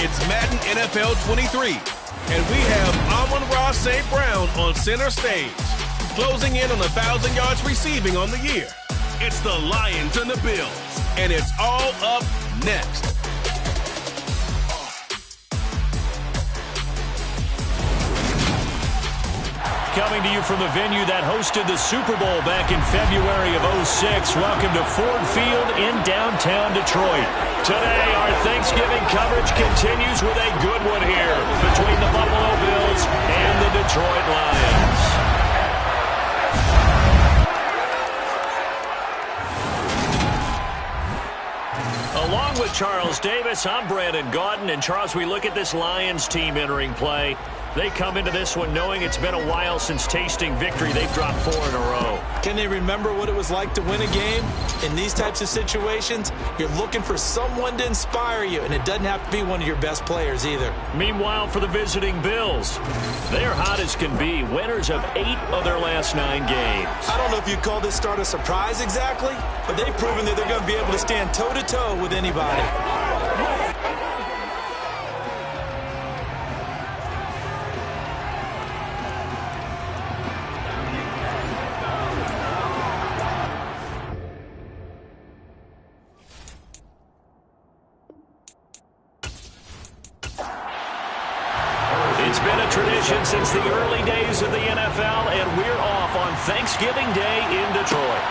It's Madden NFL 23, and we have Amon-Ra St. Brown on center stage, closing in on 1,000 yards receiving on the year. It's the Lions and the Bills, and it's all up next. Coming to you from the venue that hosted the Super Bowl back in February of '06. Welcome to Ford Field in downtown Detroit. Today, our Thanksgiving coverage continues with a good one here between the Buffalo Bills and the Detroit Lions. Along with Charles Davis, I'm Brandon Gaudin. And Charles, we look at this Lions team entering play. They come into this one knowing it's been a while since tasting victory. They've dropped 4 in a row. Can they remember what it was like to win a game? In these types of situations, you're looking for someone to inspire you, and it doesn't have to be one of your best players either. Meanwhile, for the visiting Bills, they're hot as can be. Winners of 8 of their last 9 games. I don't know if you'd call this start a surprise exactly, but they've proven that they're going to be able to stand toe-to-toe with anybody. It's been a tradition since the early days of the NFL, and we're off on Thanksgiving Day in Detroit.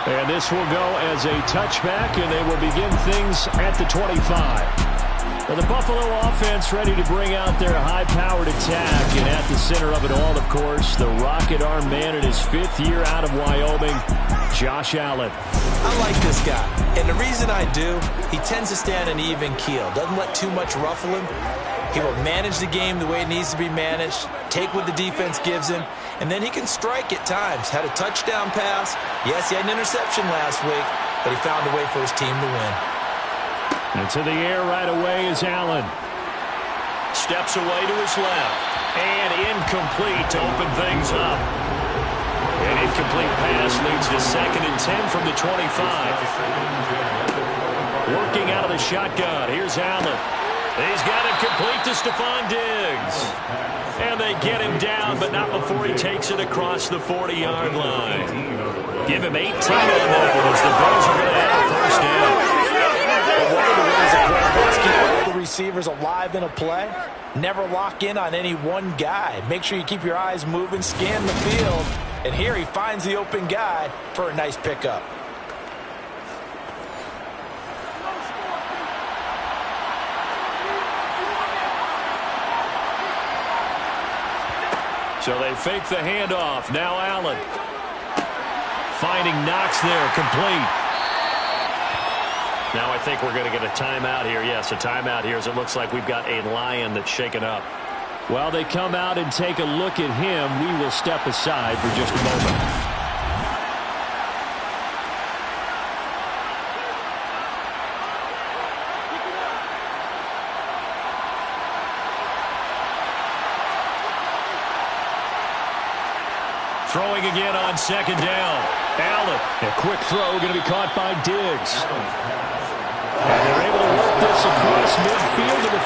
And this will go as a touchback, and they will begin things at the 25. Well, the Buffalo offense ready to bring out their high-powered attack, and at the center of it all, of course, the rocket arm man in his 5th year out of Wyoming, Josh Allen. I like this guy, and the reason I do, he tends to stay on an even keel, doesn't let too much ruffle him. He will manage the game the way it needs to be managed, take what the defense gives him, and then he can strike at times. Had a touchdown pass. Yes, he had an interception last week, but he found a way for his team to win. And to the air right away is Allen. Steps away to his left. And incomplete to open things up. An incomplete pass leads to 2nd and 10 from the 25. Working out of the shotgun. Here's Allen. He's got it complete to Stephon Diggs. And they get him down, but not before he takes it across the 40-yard line. Give him 18 on that one as the Bills are going to have a first down. One of the ways that quarterbacks keep all the receivers alive in a play, never lock in on any one guy. Make sure you keep your eyes moving, scan the field. And here he finds the open guy for a nice pickup. So they fake the handoff. Now Allen. Finding Knox there, complete. Now I think we're going to get a timeout here. Yes, a timeout here as it looks like we've got a Lion that's shaken up. While they come out and take a look at him, we will step aside for just a moment. Throwing again on 2nd down. Allen. A quick throw going to be caught by Diggs. And they're able to work this across midfield to the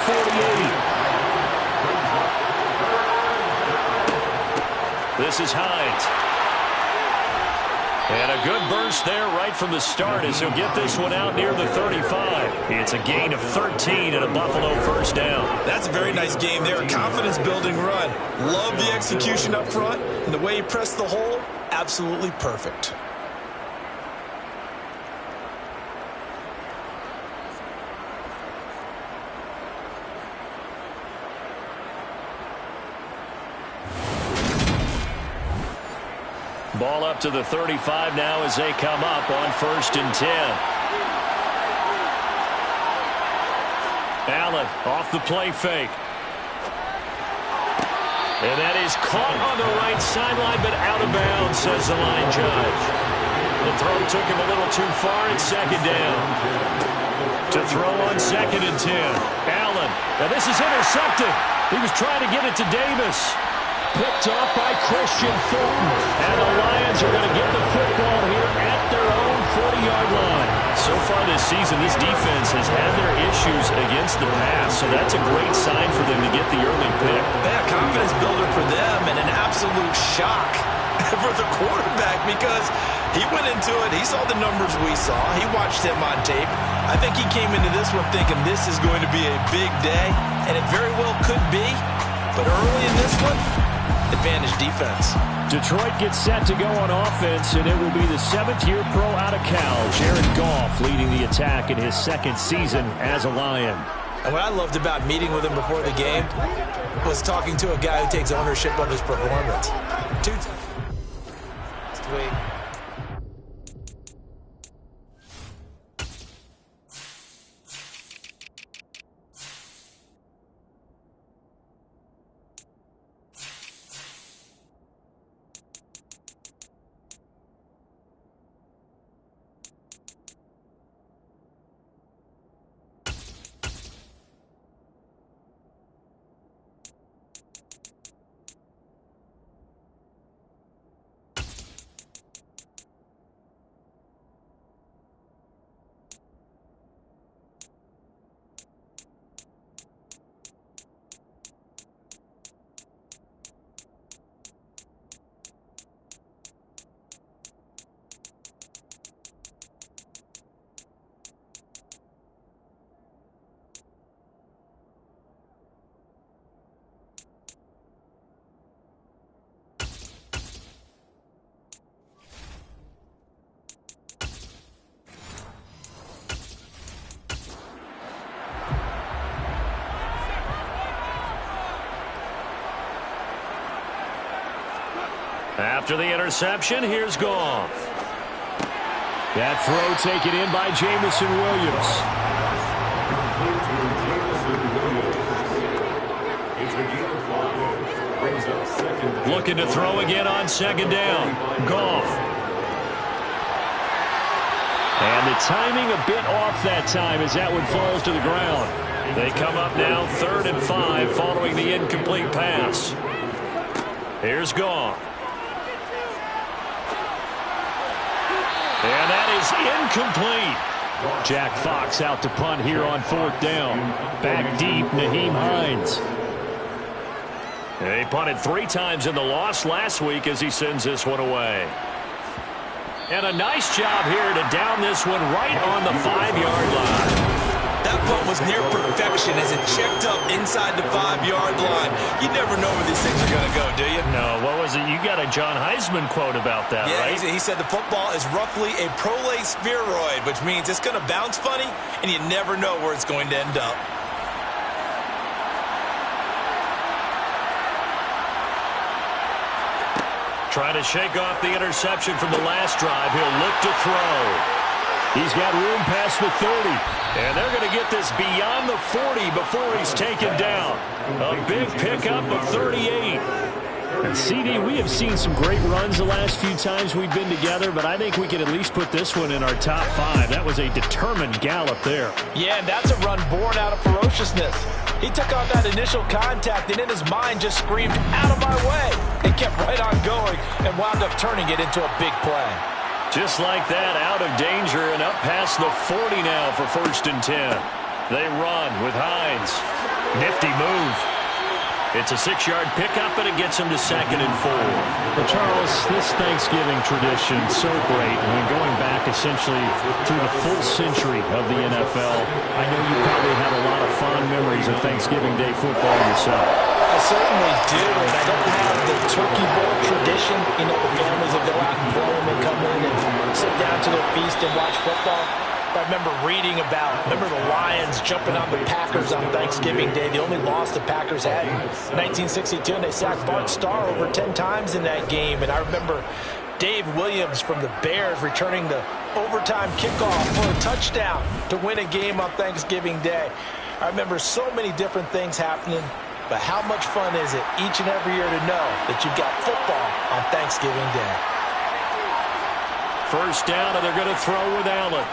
48. This is Hines. And a good burst there right from the start as he'll get this one out near the 35. It's a gain of 13 and a Buffalo first down. That's a very nice game there. A confidence-building run. Love the execution up front. And the way he pressed the hole, absolutely perfect. Ball up to the 35 now as they come up on 1st and 10. Allen off the play fake. And that is caught on the right sideline, but out of bounds, says the line judge. The throw took him a little too far at 2nd down. To throw on 2nd and 10. Allen. Now this is intercepted. He was trying to get it to Davis. Picked off by Christian Fulton. And the Lions are going to get the football here at their own 40-yard line. So so far this season, this defense has had their issues against the pass, so that's a great sign for them to get the early pick. Yeah, confidence builder for them and an absolute shock for the quarterback because he went into it. He saw the numbers we saw. He watched him on tape. I think he came into this one thinking this is going to be a big day, and it very well could be. But early in this one, advantage defense. Detroit gets set to go on offense, and it will be the 7th-year pro out of Cal, Jared Goff, leading the attack in his 2nd season as a Lion. And what I loved about meeting with him before the game was talking to a guy who takes ownership of his performance. Sweet. After the interception, here's Goff. That throw taken in by Jameson Williams. Looking to throw again on 2nd down. Goff. And the timing a bit off that time as that one falls to the ground. They come up now 3rd and 5 following the incomplete pass. Here's Goff. And that is incomplete. Jack Fox out to punt here on 4th down. Back deep, Nyheim Hines. They punted 3 times in the loss last week as he sends this one away. And a nice job here to down this one right on the 5-yard line. That punt was near perfection as it checked up inside the 5-yard line. You never know where these things are going to go, do you? No, what was it? You got a John Heisman quote about that, right? Yeah, he said the football is roughly a prolate spheroid, which means it's going to bounce funny, and you never know where it's going to end up. Trying to shake off the interception from the last drive. He'll look to throw. He's got room past the 30. And they're going to get this beyond the 40 before he's taken down. A big pickup of 38. And CD, we have seen some great runs the last few times we've been together, but I think we can at least put this one in our top 5. That was a determined gallop there. Yeah, and that's a run born out of ferociousness. He took on that initial contact and in his mind just screamed, "Out of my way!" and kept right on going and wound up turning it into a big play. Just like that, out of danger and up past the 40 now for 1st and 10. They run with Hines. Nifty move. It's a 6-yard pickup, and it gets him to 2nd and 4. Well, Charles, this Thanksgiving tradition so great. I mean, going back essentially through the full century of the NFL, I know you probably have a lot of fond memories of Thanksgiving Day football yourself. I certainly do, and I don't have the turkey bowl tradition. You know, the families that go out and play them and come in and sit down to their feast and watch football. I remember reading about, the Lions jumping on the Packers on Thanksgiving Day. The only loss the Packers had in 1962, and they sacked Bart Starr over 10 times in that game. And I remember Dave Williams from the Bears returning the overtime kickoff for a touchdown to win a game on Thanksgiving Day. I remember so many different things happening, but how much fun is it each and every year to know that you've got football on Thanksgiving Day? 1st down, and they're going to throw with Allen.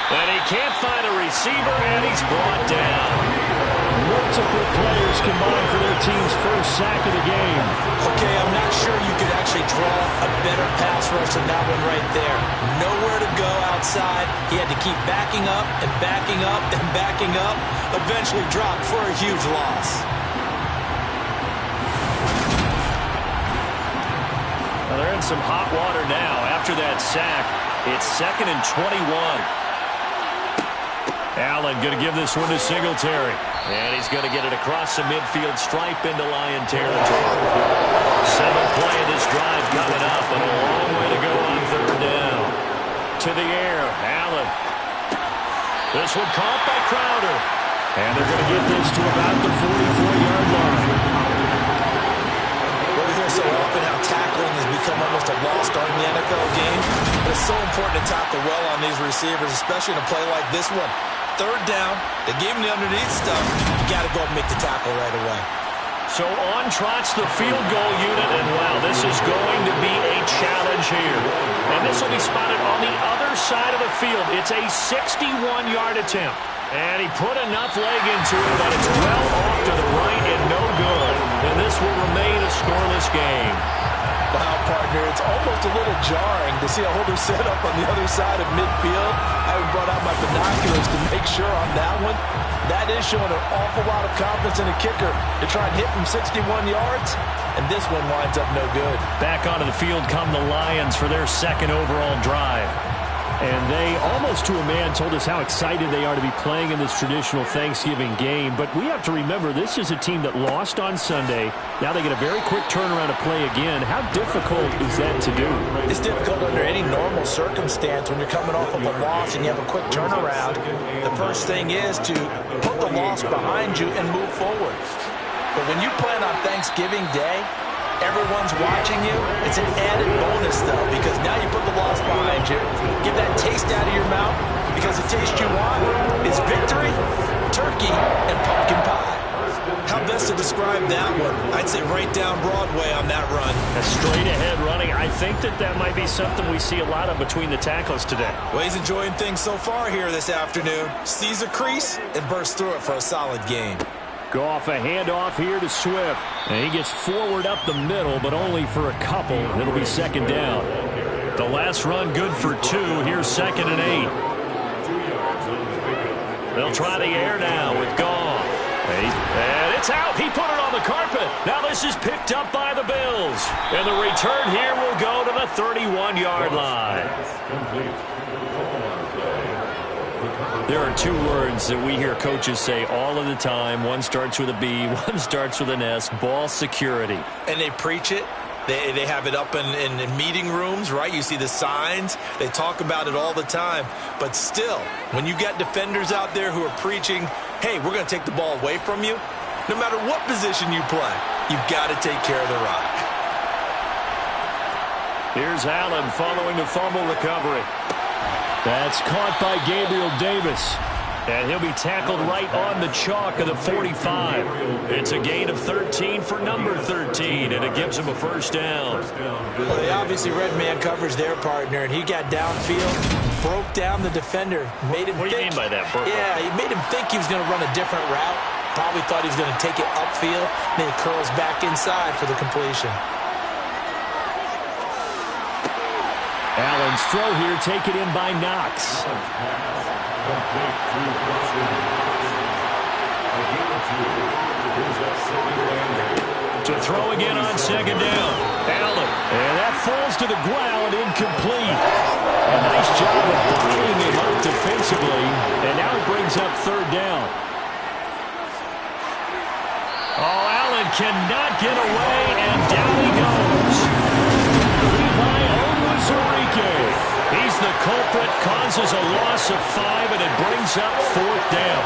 And he can't find a receiver, and he's brought down. Multiple players combined for their team's first sack of the game. Okay, I'm not sure you could actually draw a better pass rush than that one right there. Nowhere to go outside. He had to keep backing up and backing up and backing up. Eventually dropped for a huge loss. Well, they're in some hot water now. After that sack, it's 2nd and 21. Allen going to give this one to Singletary. And he's going to get it across the midfield stripe into Lion territory. 7th play of this drive coming up, and a long way to go on 3rd down. To the air, Allen. This one caught by Crowder. And they're going to get this to about the 44-yard line. We hear so often how tackling has become almost a lost art in the NFL game. But it's so important to tackle well on these receivers, especially in a play like this one. 3rd down, they gave him the underneath stuff. You got to go and make the tackle right away. So on trots the field goal unit, and wow, this is going to be a challenge here. And this will be spotted on the other side of the field. It's a 61-yard attempt. And he put enough leg into it, but it's well off to the right and no good. And this will remain a scoreless game. Wow, partner, it's almost a little jarring to see a holder set up on the other side of midfield. I brought out my binoculars to make sure on that one. That is showing an awful lot of confidence in a kicker to try and hit from 61 yards. And this one winds up no good. Back onto the field come the Lions for their 2nd overall drive. And they, almost to a man, told us how excited they are to be playing in this traditional Thanksgiving game. But we have to remember, this is a team that lost on Sunday. Now they get a very quick turnaround to play again. How difficult is that to do? It's difficult under any normal circumstance when you're coming off of a loss and you have a quick turnaround. The first thing is to put the loss behind you and move forward. But when you plan on Thanksgiving Day, everyone's watching you. It's an added bonus, though, because now you put the loss behind you. Get that taste out of your mouth, because the taste you want is victory, turkey, and pumpkin pie. How best to describe that one? I'd say right down Broadway on that run. A straight-ahead running. I think that might be something we see a lot of between the tackles today. Well, he's enjoying things so far here this afternoon. Sees a crease and bursts through it for a solid game. Goff, a handoff here to Swift. And he gets forward up the middle, but only for a couple. It'll be 2nd down. The last run good for 2. Here's 2nd and 8. They'll try the air now with Goff. And it's out. He put it on the carpet. Now this is picked up by the Bills. And the return here will go to the 31-yard line. There are 2 words that we hear coaches say all of the time. One starts with a B, one starts with an S. Ball security. And they preach it. They have it up in meeting rooms, right? You see the signs. They talk about it all the time. But still, when you got defenders out there who are preaching, hey, we're going to take the ball away from you, no matter what position you play, you've got to take care of the rock. Here's Allen following the fumble recovery. That's caught by Gabriel Davis. And he'll be tackled right on the chalk of the 45. It's a gain of 13 for number 13, and it gives him a 1st down. Well, they obviously read man coverage their partner, and he got downfield, broke down the defender, made him What do you mean by that, Burke? Yeah, he made him think he was going to run a different route. Probably thought he was going to take it upfield, then he curls back inside for the completion. Allen's throw here taken in by Knox. To throw again on 2nd down. Allen. And that falls to the ground, incomplete. A nice job of bodying him up defensively. And now it brings up 3rd down. Oh, Allen cannot get away, and down he goes. Levi Onwuzurike. He's the culprit, causes a loss of 5, and it brings up 4th down.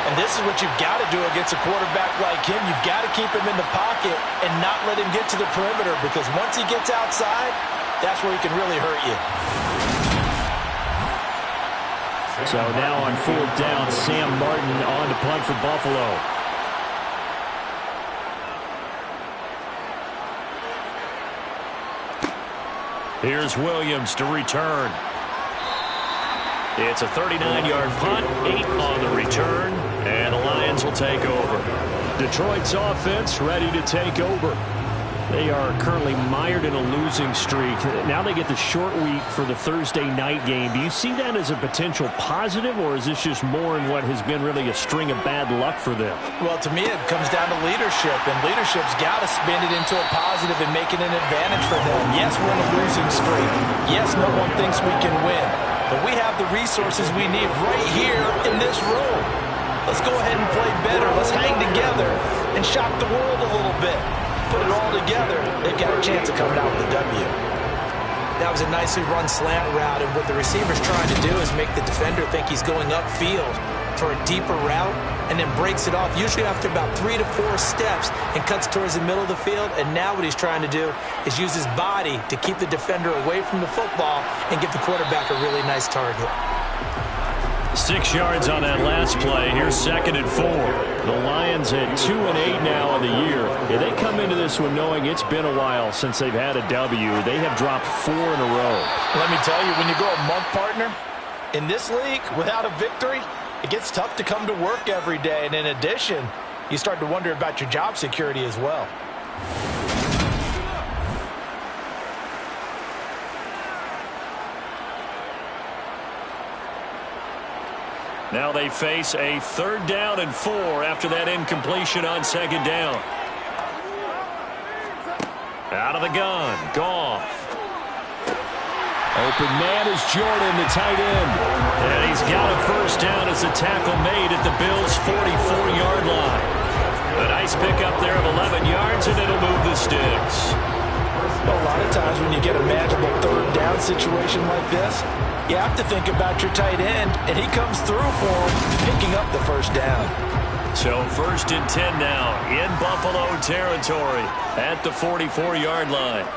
And this is what you've got to do against a quarterback like him. You've got to keep him in the pocket and not let him get to the perimeter, because once he gets outside, that's where he can really hurt you. So now on 4th down, Sam Martin on to punt for Buffalo. Here's Williams to return. It's a 39-yard punt, 8 on the return, and the Lions will take over. Detroit's offense ready to take over. They are currently mired in a losing streak. Now they get the short week for the Thursday night game. Do you see that as a potential positive, or is this just more in what has been really a string of bad luck for them? Well, to me, it comes down to leadership, and leadership's got to spin it into a positive and make it an advantage for them. Yes, we're in a losing streak. Yes, no one thinks we can win, but we have the resources we need right here in this room. Let's go ahead and play better. Let's hang together and shock the world a little bit. Put it all together, they've got a chance of coming out with a W. That was a nicely run slant route, and what the receiver's trying to do is make the defender think he's going upfield for a deeper route, and then breaks it off, usually after about 3 to 4 steps, and cuts towards the middle of the field. And now what he's trying to do is use his body to keep the defender away from the football and give the quarterback a really nice target. 6 yards on that last play. Here's 2nd and 4. The Lions at 2-8 now in the year. Yeah, they come into this one knowing it's been a while since they've had a W. They have dropped 4 in a row. Let me tell you, when you go a month, partner, in this league without a victory, it gets tough to come to work every day. And in addition, you start to wonder about your job security as well. Now they face a 3rd down and 4 after that incompletion on 2nd down. Out of the gun, Goff. Open man is Jordan, the tight end. And he's got a 1st down as the tackle made at the Bills' 44-yard line. A nice pickup there of 11 yards, and it'll move the sticks. A lot of times when you get a manageable 3rd down situation like this, you have to think about your tight end, and he comes through for him, picking up the 1st down. So 1st and 10 now in Buffalo territory at the 44-yard line.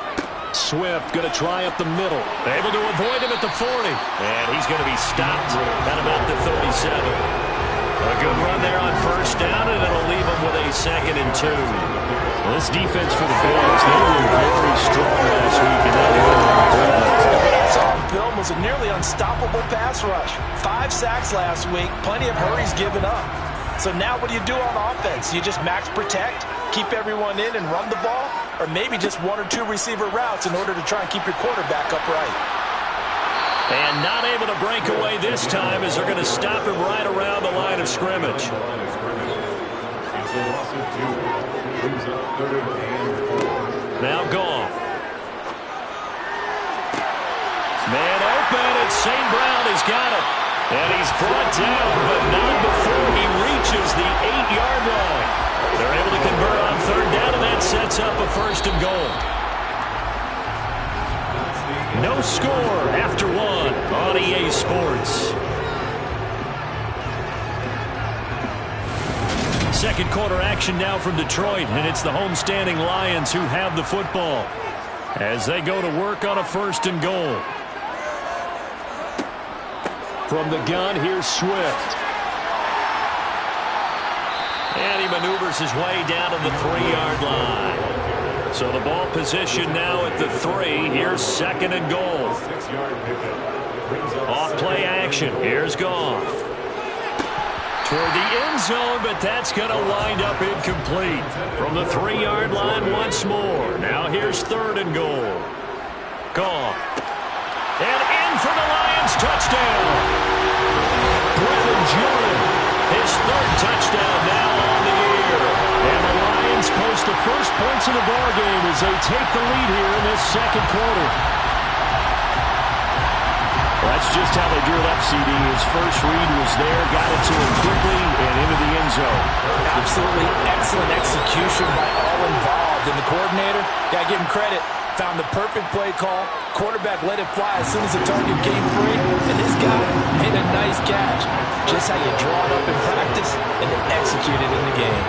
Swift going to try up the middle. Able to avoid him at the 40. And he's going to be stopped at about the 37. A good run there on 1st down, and it'll leave him with a 2nd and 2. Well, this defense for the Bills, they were very strong last week. And what I saw on film was a nearly unstoppable pass rush. 5 sacks last week, plenty of hurries given up. So now what do you do on offense? You just max protect, keep everyone in and run the ball, or maybe just 1 or 2 receiver routes in order to try and keep your quarterback upright. And not able to break away this time as they're going to stop him right around the line of scrimmage. Now Goff. Man open, and St. Brown has got it. And he's brought down, but not before he reaches the 8-yard line. They're able to convert on 3rd down, and that sets up a 1st and goal. No score after 1 on EA Sports. 2nd quarter action now from Detroit, and it's the homestanding Lions who have the football as they go to work on a 1st and goal. From the gun, here's Swift. And he maneuvers his way down to the 3-yard line. So the ball position now at the 3. Here's 2nd and goal. Off play action. Here's Goff. Toward the end zone, but that's going to wind up incomplete. From the 3-yard line once more. Now here's 3rd and goal. Goff. And in for the Lions touchdown. Brevin Jordan, his 3rd touchdown now on the year. And the Lions post the first points of the ballgame as they take the lead here in this 2nd quarter. Well, that's just how they drew it up, CD. His first read was there, got it to him quickly, and into the end zone. Absolutely excellent execution by all involved. And the coordinator, got to give him credit, found the perfect play call. Quarterback let it fly as soon as the target came free, and this guy made a nice catch. Just how you draw it up in practice and then execute it in the game.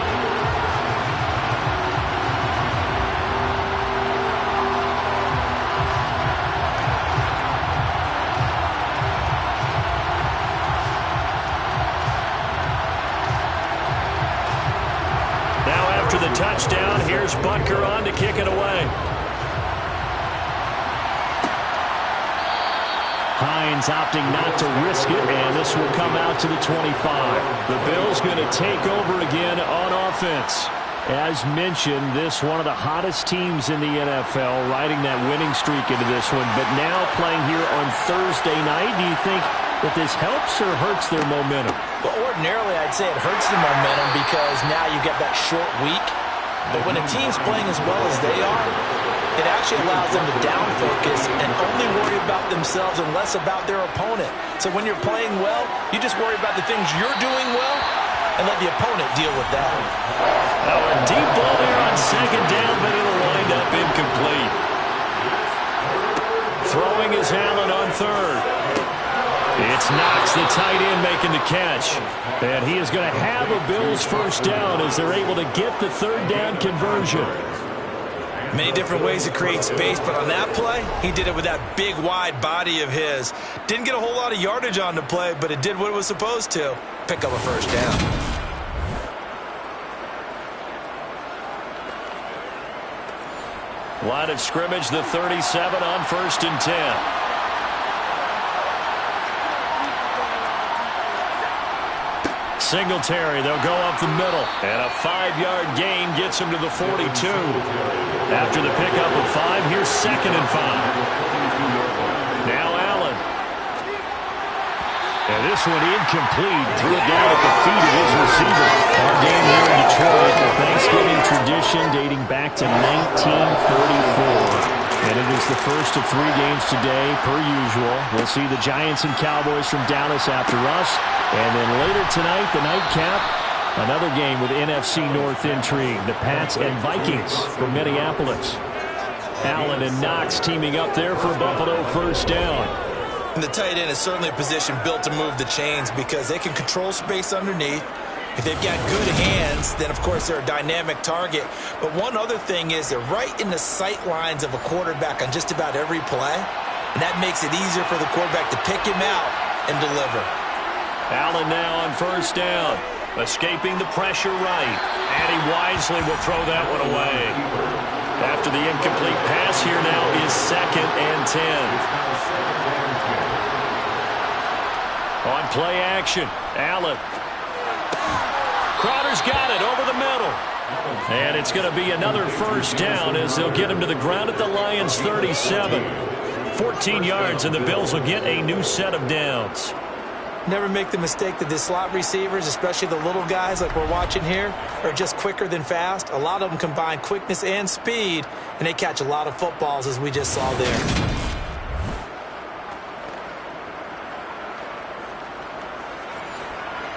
Now after the touchdown, here's Butker on to kick it away. Hines opting not to risk it, and this will come out to the 25. The Bills going to take over again on offense. As mentioned, this one of the hottest teams in the NFL, riding that winning streak into this one, but now playing here on Thursday night. Do you think that this helps or hurts their momentum? Well, ordinarily, I'd say it hurts the momentum because now you get that short week. But when a team's playing as well as they are, it actually allows them to down focus and only worry about themselves and less about their opponent. So when you're playing well, you just worry about the things you're doing well and let the opponent deal with that. Now a deep ball there on second down, but it'll wind up incomplete. Throwing is Allen on third. It's Knox, the tight end, making the catch. And he is going to have a Bills first down as they're able to get the third down conversion. Many different ways to create space, but on that play, he did it with that big, wide body of his. Didn't get a whole lot of yardage on the play, but it did what it was supposed to. Pick up a first down. Line of scrimmage, the 37 on 1st and 10. Singletary, they'll go up the middle. And a 5-yard gain gets him to the 42. After the pickup of 5, here's 2nd and 5. Now Allen. And this one incomplete. Threw it down at the feet of his receiver. Our game here in Detroit, a Thanksgiving tradition dating back to 1934. And it is the first of 3 games today, per usual. We'll see the Giants and Cowboys from Dallas after us. And then later tonight, the nightcap, another game with NFC North intrigue. The Pats and Vikings from Minneapolis. Allen and Knox teaming up there for Buffalo first down. And the tight end is certainly a position built to move the chains because they can control space underneath. If they've got good hands, then, of course, they're a dynamic target. But one other thing is they're right in the sight lines of a quarterback on just about every play. And that makes it easier for the quarterback to pick him out and deliver. Allen now on first down. Escaping the pressure right. And he wisely will throw that one away. After the incomplete pass, here now is 2nd and 10. On play action, Allen. Crowder's got it over the middle. And it's going to be another first down as they'll get him to the ground at the Lions' 37. 14 yards, and the Bills will get a new set of downs. Never make the mistake that the slot receivers, especially the little guys like we're watching here, are just quicker than fast. A lot of them combine quickness and speed, and they catch a lot of footballs, as we just saw there.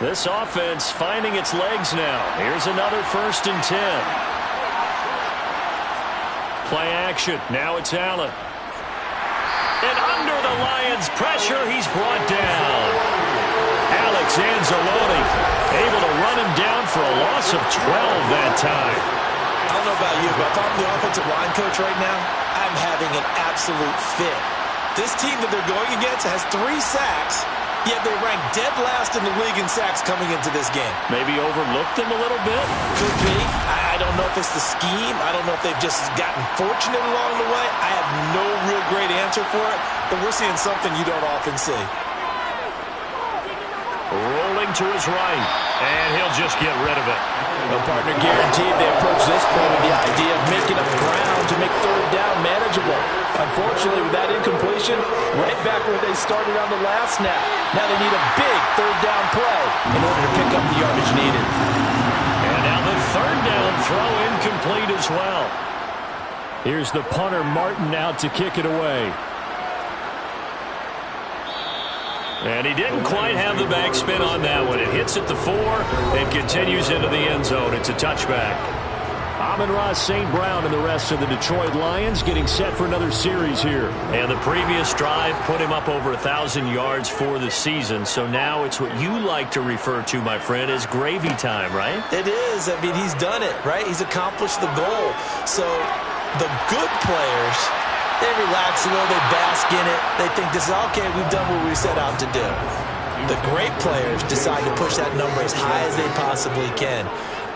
This offense finding its legs now. Here's another 1st and 10. Play action. Now it's Allen. And under the Lions' pressure, he's brought down. Alex Anzalone able to run him down for a loss of 12 that time. I don't know about you, but if I'm the offensive line coach right now, I'm having an absolute fit. This team that they're going against has 3 sacks, yet they rank dead last in the league in sacks coming into this game. Maybe overlooked them a little bit? Could be. I don't know if it's the scheme. I don't know if they've just gotten fortunate along the way. I have no real great answer for it, but we're seeing something you don't often see. Rolling to his right, and he'll just get rid of it. No partner guaranteed. They approach this play with the idea of making up ground to make third down manageable. Unfortunately, with that incompletion, right back where they started on the last snap. Now they need a big third down play in order to pick up the yardage needed. And now the third down throw incomplete as well. Here's the punter, Martin, out to kick it away. And he didn't quite have the backspin on that one. It hits at the 4 and continues into the end zone. It's a touchback. Amon-Ra St. Brown and the rest of the Detroit Lions getting set for another series here. And the previous drive put him up over 1,000 yards for the season. So now it's what you like to refer to, my friend, as gravy time, right? It is. I mean, he's done it, right? He's accomplished the goal. So the good players, they relax a little, they bask in it. They think this is, okay, we've done what we set out to do. The great players decide to push that number as high as they possibly can.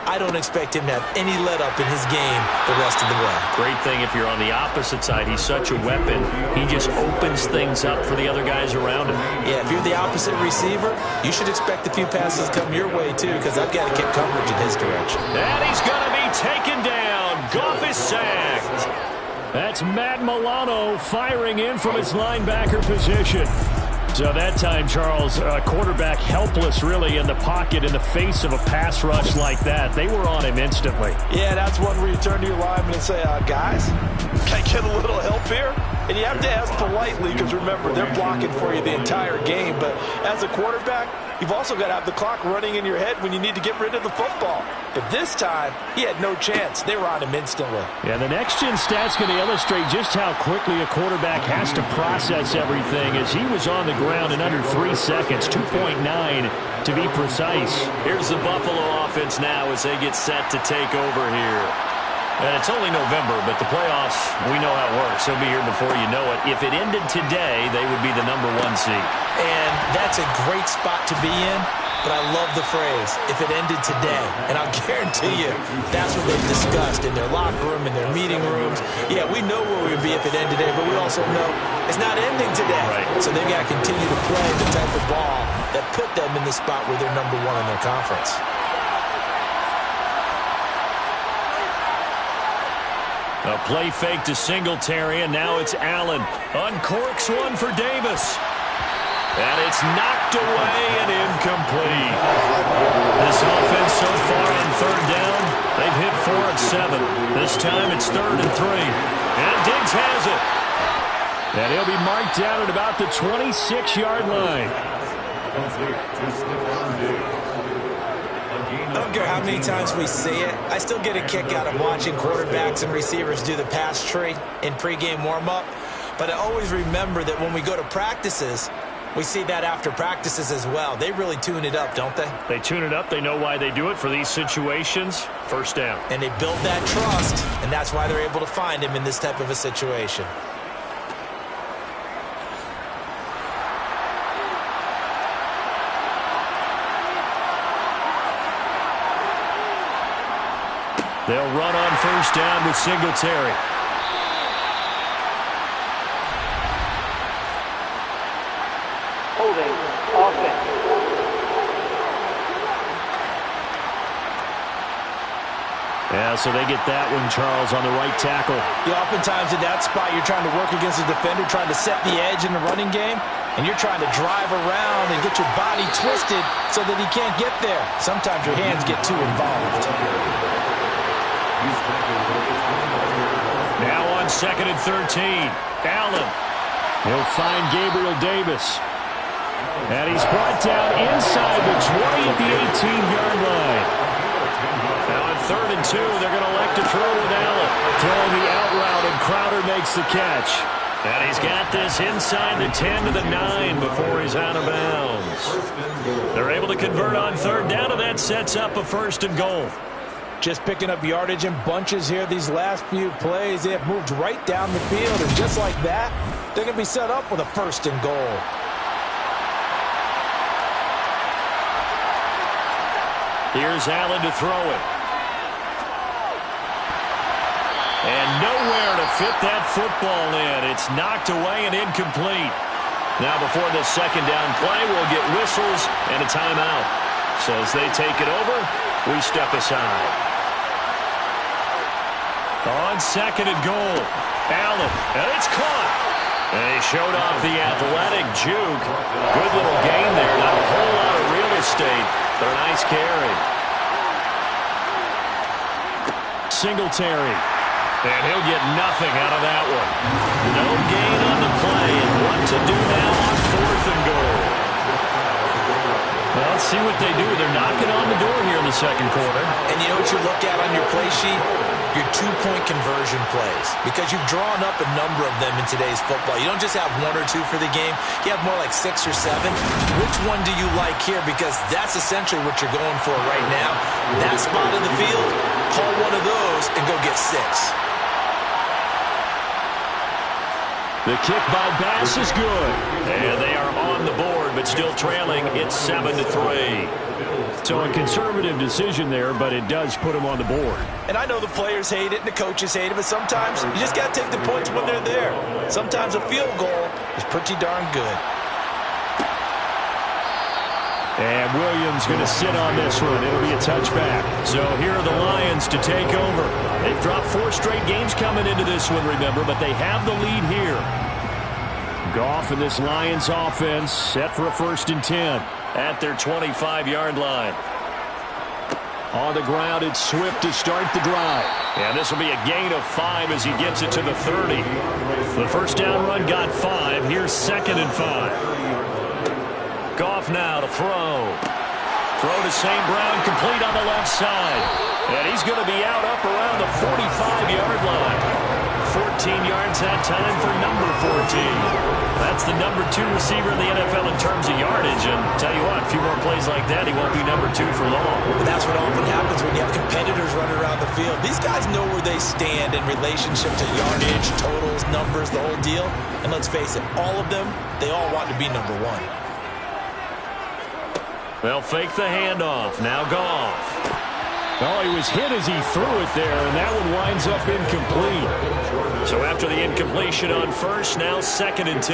I don't expect him to have any let-up in his game the rest of the way. Great thing if you're on the opposite side. He's such a weapon. He just opens things up for the other guys around him. Yeah, if you're the opposite receiver, you should expect a few passes to come your way, too, because I've got to get coverage in his direction. And he's going to be taken down. Goff is sacked. That's Matt Milano firing in from his linebacker position. So that time, Charles, quarterback helpless really in the pocket in the face of a pass rush like that. They were on him instantly. Yeah, that's one where you turn to your lineman and say, guys, can I get a little help here? And you have to ask politely because, remember, they're blocking for you the entire game. But as a quarterback, you've also got to have the clock running in your head when you need to get rid of the football. But this time, he had no chance. They were on him instantly. Yeah, the next-gen stat's going to illustrate just how quickly a quarterback has to process everything as he was on the ground in under 3 seconds, 2.9 to be precise. Here's the Buffalo offense now as they get set to take over here. And it's only November, but the playoffs, we know how it works. They'll be here before you know it. If it ended today, they would be the #1 seed. And that's a great spot to be in, but I love the phrase, if it ended today. And I'll guarantee you, that's what they've discussed in their locker room, in their meeting rooms. Yeah, we know where we would be if it ended today, but we also know it's not ending today. Right. So they've got to continue to play the type of ball that put them in the spot where they're #1 in their conference. A play fake to Singletary, and now it's Allen. Uncorks one for Davis. And it's knocked away and incomplete. This offense so far on 3rd down, they've hit 4 of 7. This time it's 3rd and 3. And Diggs has it. And he'll be marked down at about the 26-yard line. I don't care how many times we see it. I still get a kick out of watching quarterbacks and receivers do the pass tree in pregame warm-up. But I always remember that when we go to practices, we see that after practices as well. They really tune it up, don't they? They tune it up. They know why they do it for these situations. 1st down. And they build that trust, and that's why they're able to find him in this type of a situation. They'll run on 1st down with Singletary. Holding offense. Yeah, so they get that one, Charles, on the right tackle. Yeah, oftentimes in that spot, you're trying to work against a defender, trying to set the edge in the running game, and you're trying to drive around and get your body twisted so that he can't get there. Sometimes your hands get too involved. Now on 2nd and 13. Allen. He'll find Gabriel Davis. And he's brought down inside the 20 at the 18-yard line. Now on 3rd and 2, they're going to elect to throw with Allen. Throwing the out route, and Crowder makes the catch. And he's got this inside the 10 to the 9 before he's out of bounds. They're able to convert on 3rd down, and that sets up a 1st and goal. Just picking up yardage in bunches here these last few plays. They have moved right down the field, and just like that, they're going to be set up with a 1st and goal. Here's Allen to throw it. And nowhere to fit that football in. It's knocked away and incomplete. Now before this 2nd down play, we'll get whistles and a timeout. So as they take it over, we step aside. On 2nd and goal, Allen, and it's caught. And he showed off the athletic juke. Good little gain there, not a whole lot of real estate, but a nice carry. Singletary, and he'll get nothing out of that one. No gain on the play, and what to do now on 4th and goal. Well, let's see what they do. They're knocking on the door here in the 2nd quarter. And you know what you look at on your play sheet? Your 2-point conversion plays. Because you've drawn up a number of them in today's football. You don't just have 1 or 2 for the game. You have more like 6 or 7. Which one do you like here? Because that's essentially what you're going for right now. That spot in the field, call one of those and go get 6. The kick by Bass is good. And they are on the board, but still trailing. It's 7-3. So a conservative decision there, but it does put him on the board. And I know the players hate it and the coaches hate it, but sometimes you just got to take the points when they're there. Sometimes a field goal is pretty darn good. And Williams going to sit on this one. It'll be a touchback. So here are the Lions to take over. They've dropped 4 straight games coming into this one, remember, but they have the lead here. Goff and this Lions offense set for a 1st and 10 at their 25-yard line. On the ground, it's Swift to start the drive. And this will be a gain of 5 as he gets it to the 30. The first down run got 5. Here's 2nd and 5. Goff now to throw. Throw to St. Brown, complete on the left side. And he's going to be out up around the 45-yard line. 14 yards that time for number 14. That's the number 2 receiver in the NFL in terms of yardage. And tell you what, a few more plays like that, he won't be number 2 for long. But that's what often happens when you have competitors running around the field. These guys know where they stand in relationship to yardage, totals, numbers, the whole deal. And let's face it, all of them, they all want to be number 1. They'll fake the handoff. Now Goff. Oh, he was hit as he threw it there, and that one winds up incomplete. So after the incompletion on first, now 2nd and 10.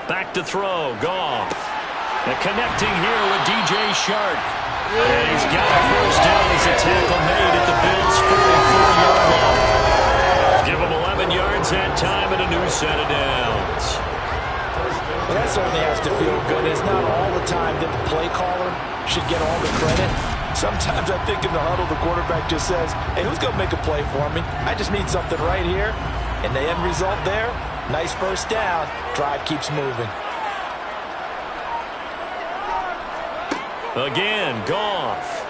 Back to throw. Goff. And connecting here with DJ Shark. And he's got a first down as a tackle made at the Bills' 44-yard line. Give him 11 yards that time and a new set of downs. Well, that certainly has to feel good. It's not all the time that the play caller should get all the credit. Sometimes I think in the huddle, the quarterback just says, hey, who's going to make a play for me? I just need something right here. And the end result there, nice first down. Drive keeps moving. Again, Goff.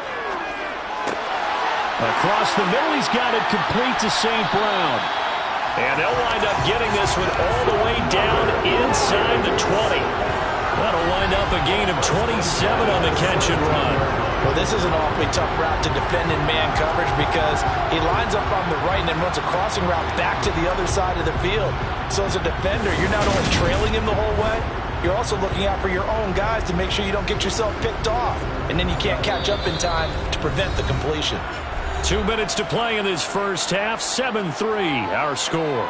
Across the middle, he's got it complete to St. Brown. And they'll wind up getting this one all the way down inside the 20. That'll wind up a gain of 27 on the catch and run. Well, this is an awfully tough route to defend in man coverage because he lines up on the right and then runs a crossing route back to the other side of the field. So as a defender, you're not only trailing him the whole way, you're also looking out for your own guys to make sure you don't get yourself picked off. And then you can't catch up in time to prevent the completion. 2 minutes to play in this first half. 7-3, our score.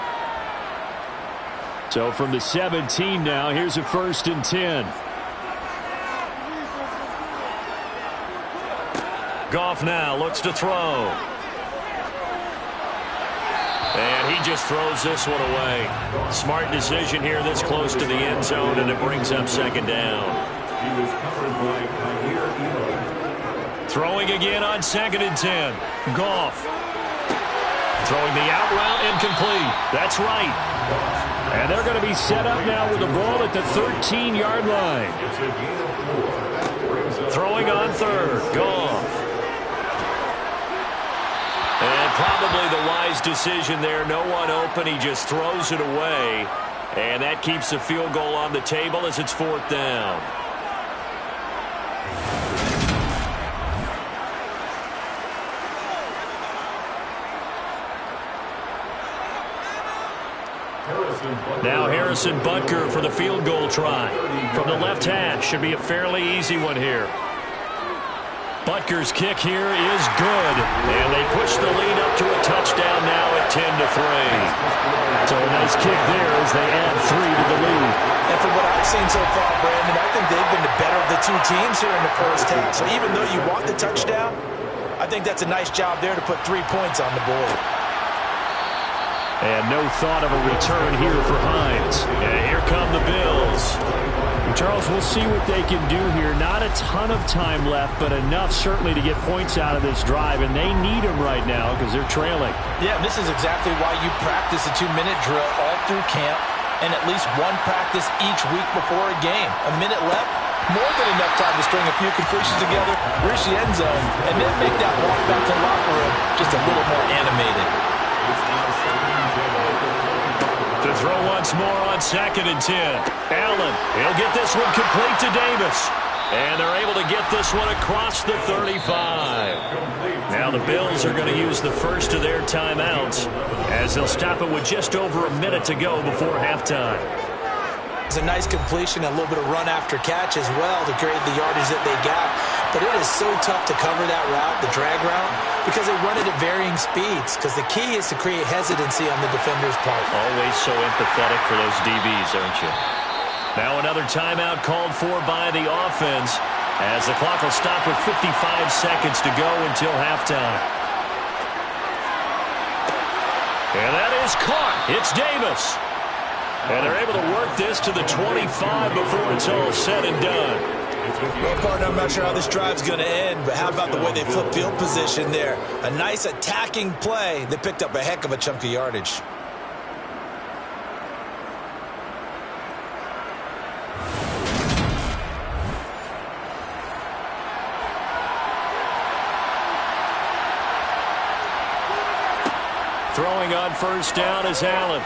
So from the 17 now, here's a 1st and 10. Goff now looks to throw. And he just throws this one away. Smart decision here this close to the end zone, and it brings up 2nd down. He was covered by throwing again on 2nd and 10. Goff. Throwing the out route, incomplete. That's right. And they're going to be set up now with the ball at the 13-yard line. Throwing on 3rd. Goff. And probably the wise decision there. No one open. He just throws it away. And that keeps the field goal on the table as it's 4th down. Now Harrison Butker for the field goal try. From the left hash, should be a fairly easy one here. Butker's kick here is good. And they push the lead up to a touchdown now at 10-3. So a nice kick there as they add 3 to the lead. And from what I've seen so far, Brandon, I think they've been the better of the 2 teams here in the first half. So even though you want the touchdown, I think that's a nice job there to put 3 points on the board. And no thought of a return here for Hines. And here come the Bills. Charles, we'll see what they can do here. Not a ton of time left, but enough certainly to get points out of this drive. And they need them right now because they're trailing. Yeah, this is exactly why you practice a 2-minute drill all through camp and at least one practice each week before a game. A minute left, more than enough time to string a few completions together, reach the end zone, and then make that walk back to the locker room just a little more animated. To throw once more on 2nd and 10. Allen, he'll get this one complete to Davis. And they're able to get this one across the 35. Now the Bills are going to use the first of their timeouts as they'll stop it with just over a minute to go before halftime. It's a nice completion, a little bit of run after catch as well to create the yardage that they got. But it is so tough to cover that route, the drag route, because they run it at varying speeds. Because the key is to create hesitancy on the defender's part. Always so empathetic for those DBs, aren't you? Now another timeout called for by the offense as the clock will stop with 55 seconds to go until halftime. And that is caught. It's Davis. And they're able to work this to the 25 before it's all said and done. Well, partner, I'm not sure how this drive's going to end, but how about the way they flip field position there? A nice attacking play that picked up a heck of a chunk of yardage. Throwing on first down is Allen.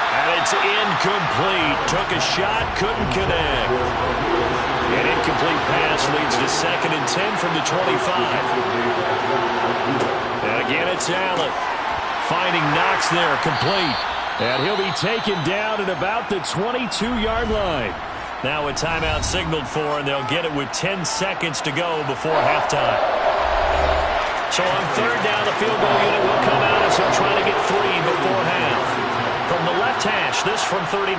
And it's incomplete. Took a shot, couldn't connect. An incomplete pass leads to 2nd and 10 from the 25. And again, it's Allen. Finding Knox there, complete. And he'll be taken down at about the 22-yard line. Now a timeout signaled for, and they'll get it with 10 seconds to go before halftime. So on third down, the field goal unit will come out as they'll try to get 3 before half. From the left hash, this from 39.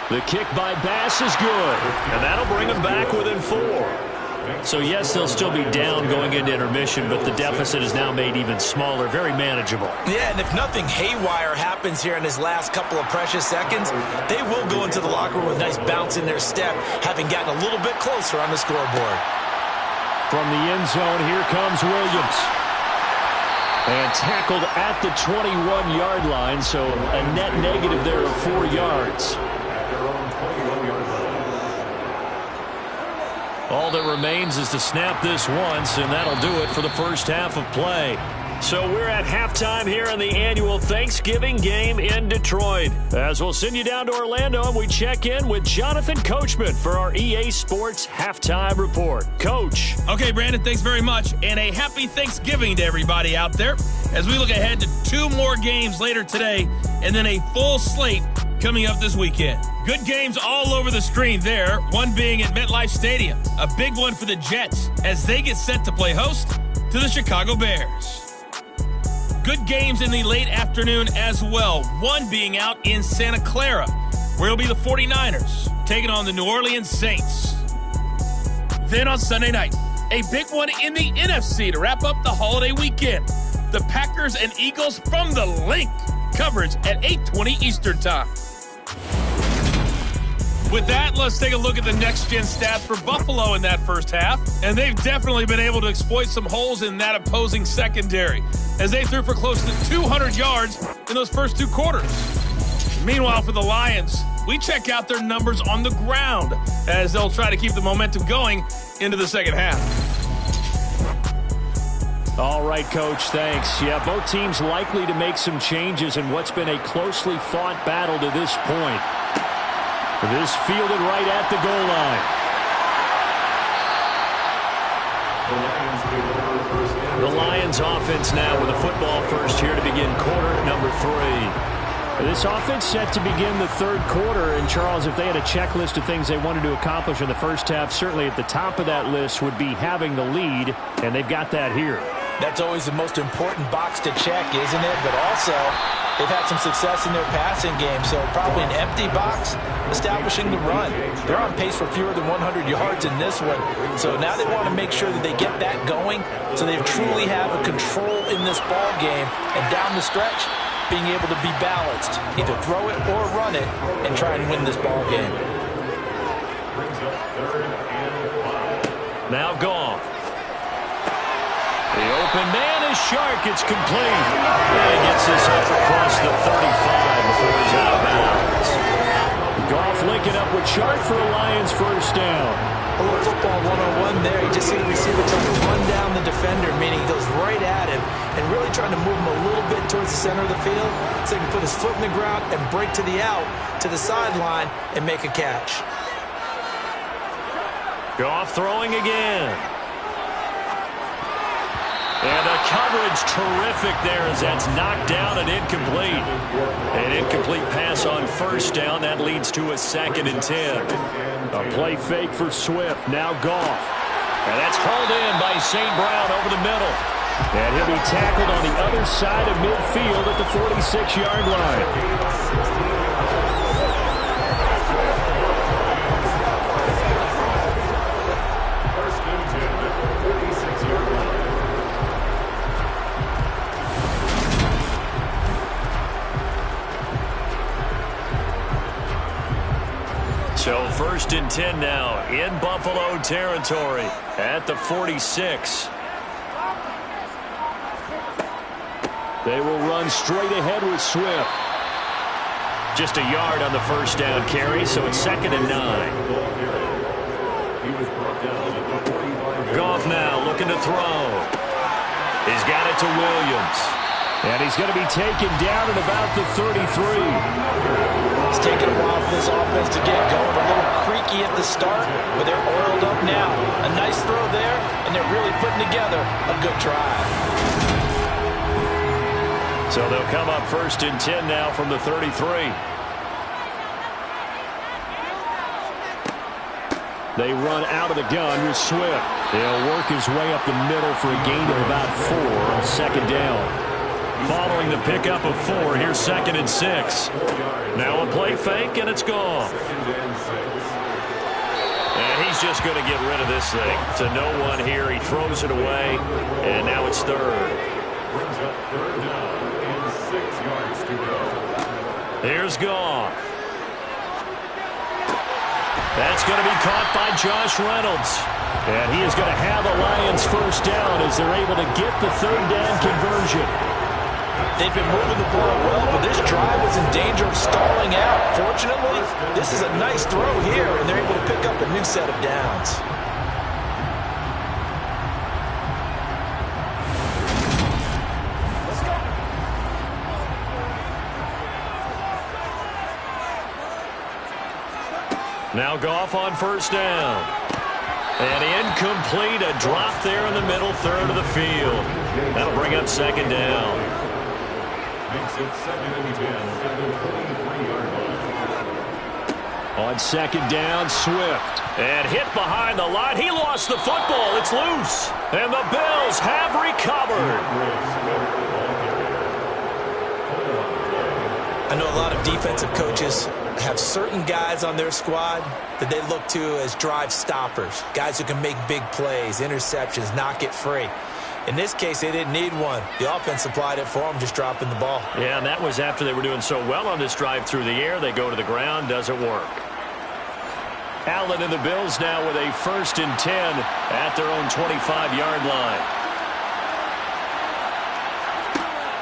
The kick by Bass is good, and that'll bring them back within 4. So, yes, they'll still be down going into intermission, but the deficit is now made even smaller, very manageable. Yeah, and if nothing haywire happens here in his last couple of precious seconds, they will go into the locker room with a nice bounce in their step, having gotten a little bit closer on the scoreboard. From the end zone, here comes Williams. And tackled at the 21-yard line, so a net negative there of 4 yards. All that remains is to snap this once, and that'll do it for the first half of play. So we're at halftime here in the annual Thanksgiving game in Detroit. As we'll send you down to Orlando, and we check in with Jonathan Coachman for our EA Sports Halftime Report. Coach. Okay, Brandon, thanks very much. And a happy Thanksgiving to everybody out there as we look ahead to 2 more games later today and then a full slate coming up this weekend. Good games all over the screen there, one being at MetLife Stadium. A big one for the Jets as they get set to play host to the Chicago Bears. Good games in the late afternoon as well, one being out in Santa Clara, where it'll be the 49ers taking on the New Orleans Saints. Then on Sunday night, a big one in the NFC to wrap up the holiday weekend. The Packers and Eagles from the Link. Coverage at 8:20 Eastern Time. With that, let's take a look at the next-gen stats for Buffalo in that first half. And they've definitely been able to exploit some holes in that opposing secondary, as they threw for close to 200 yards in those first 2 quarters. Meanwhile, for the Lions, we check out their numbers on the ground, as they'll try to keep the momentum going into the second half. All right, Coach, thanks. Yeah, both teams likely to make some changes in what's been a closely fought battle to this point. This fielded right at the goal line. The Lions offense now with a football first here to begin quarter number 3. This offense set to begin the third quarter. And, Charles, if they had a checklist of things they wanted to accomplish in the first half, certainly at the top of that list would be having the lead, and they've got that here. That's always the most important box to check, isn't it? But also, they've had some success in their passing game, so probably an empty box, establishing the run. They're on pace for fewer than 100 yards in this one, so now they want to make sure that they get that going so they truly have a control in this ball game, and down the stretch, being able to be balanced, either throw it or run it, and try and win this ball game. Now Goff. The open man is Shark. It's complete. And he gets this up across the 35 before he's out of bounds. Goff linking up with Shark for a Lions first down. A little football 101 there. You just see the receiver trying to run down the defender, meaning he goes right at him and really trying to move him a little bit towards the center of the field so he can put his foot in the ground and break to the out, to the sideline, and make a catch. Goff throwing again. And the coverage terrific there as that's knocked down and incomplete. An incomplete pass on first down. That leads to a 2nd and 10. A play fake for Swift. Now Goff. And that's hauled in by St. Brown over the middle. And he'll be tackled on the other side of midfield at the 46-yard line. So 1st and 10 now in Buffalo territory at the 46. They will run straight ahead with Swift. Just a yard on the first down carry, so it's 2nd and 9. Goff now looking to throw. He's got it to Williams. And he's going to be taken down at about the 33. It's taken a while for this offense to get going. A little creaky at the start, but they're oiled up now. A nice throw there, and they're really putting together a good drive. So they'll come up 1st and 10 now from the 33. They run out of the gun with Swift. He'll work his way up the middle for a gain of about 4 on 2nd down. Following the pickup of 4, here's 2nd and 6. Now a play fake, and it's gone. And he's just going to get rid of this thing. To no one here, he throws it away, and now it's 3rd. Here's Goff. That's going to be caught by Josh Reynolds. And he is going to have a Lions first down as they're able to get the 3rd down conversion. They've been moving the ball well, but this drive was in danger of stalling out. Fortunately, this is a nice throw here, and they're able to pick up a new set of downs. Now Goff on first down. And incomplete, a drop there in the middle third of the field. That'll bring up 2nd down. Makes it 2nd and 10 at the 23-yard line. On 2nd down, Swift. And hit behind the line. He lost the football. It's loose. And the Bills have recovered. I know a lot of defensive coaches have certain guys on their squad that they look to as drive stoppers, guys who can make big plays, interceptions, knock it free. In this case, they didn't need one. The offense supplied it for them, just dropping the ball. Yeah, and that was after they were doing so well on this drive through the air. They go to the ground, doesn't work. Allen and the Bills now with a 1st and 10 at their own 25-yard line.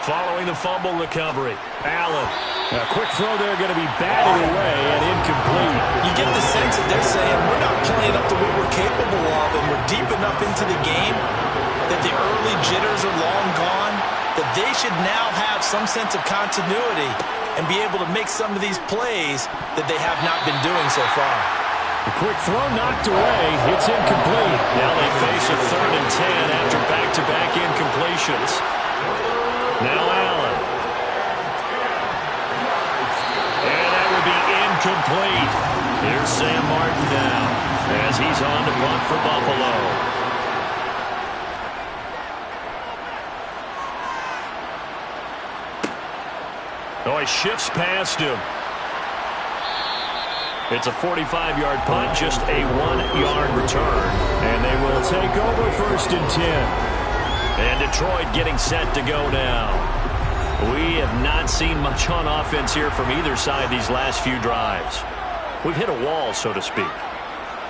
Following the fumble recovery, Allen. A quick throw there, going to be batted away and incomplete. You get the sense that they're saying we're not playing up to what we're capable of, and we're deep enough into the game that the early jitters are long gone, that they should now have some sense of continuity and be able to make some of these plays that they have not been doing so far. A quick throw knocked away. It's incomplete. Now they face a 3rd and 10 after back-to-back incompletions. Now Allen. And that would be incomplete. Here's Sam Martin now as he's on to punt for Buffalo. Oh, he shifts past him. It's a 45-yard punt, just a 1-yard return. And they will take over 1st and 10. And Detroit getting set to go now. We have not seen much on offense here from either side these last few drives. We've hit a wall, so to speak.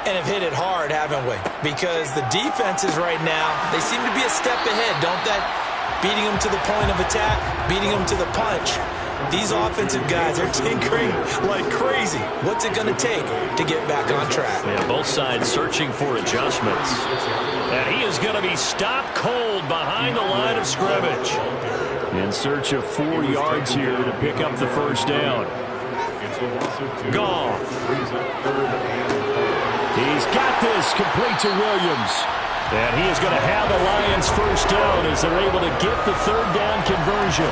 And have hit it hard, haven't we? Because the defenses right now, they seem to be a step ahead, don't they? Beating them to the point of attack, beating them to the punch. These offensive guys are tinkering like crazy. What's it going to take to get back on track? Yeah, both sides searching for adjustments. And he is going to be stopped cold behind the line of scrimmage. In search of 4 yards here to pick up the first down. Goff. He's got this, complete to Williams. And he is going to have the Lions first down as they're able to get the third down conversion.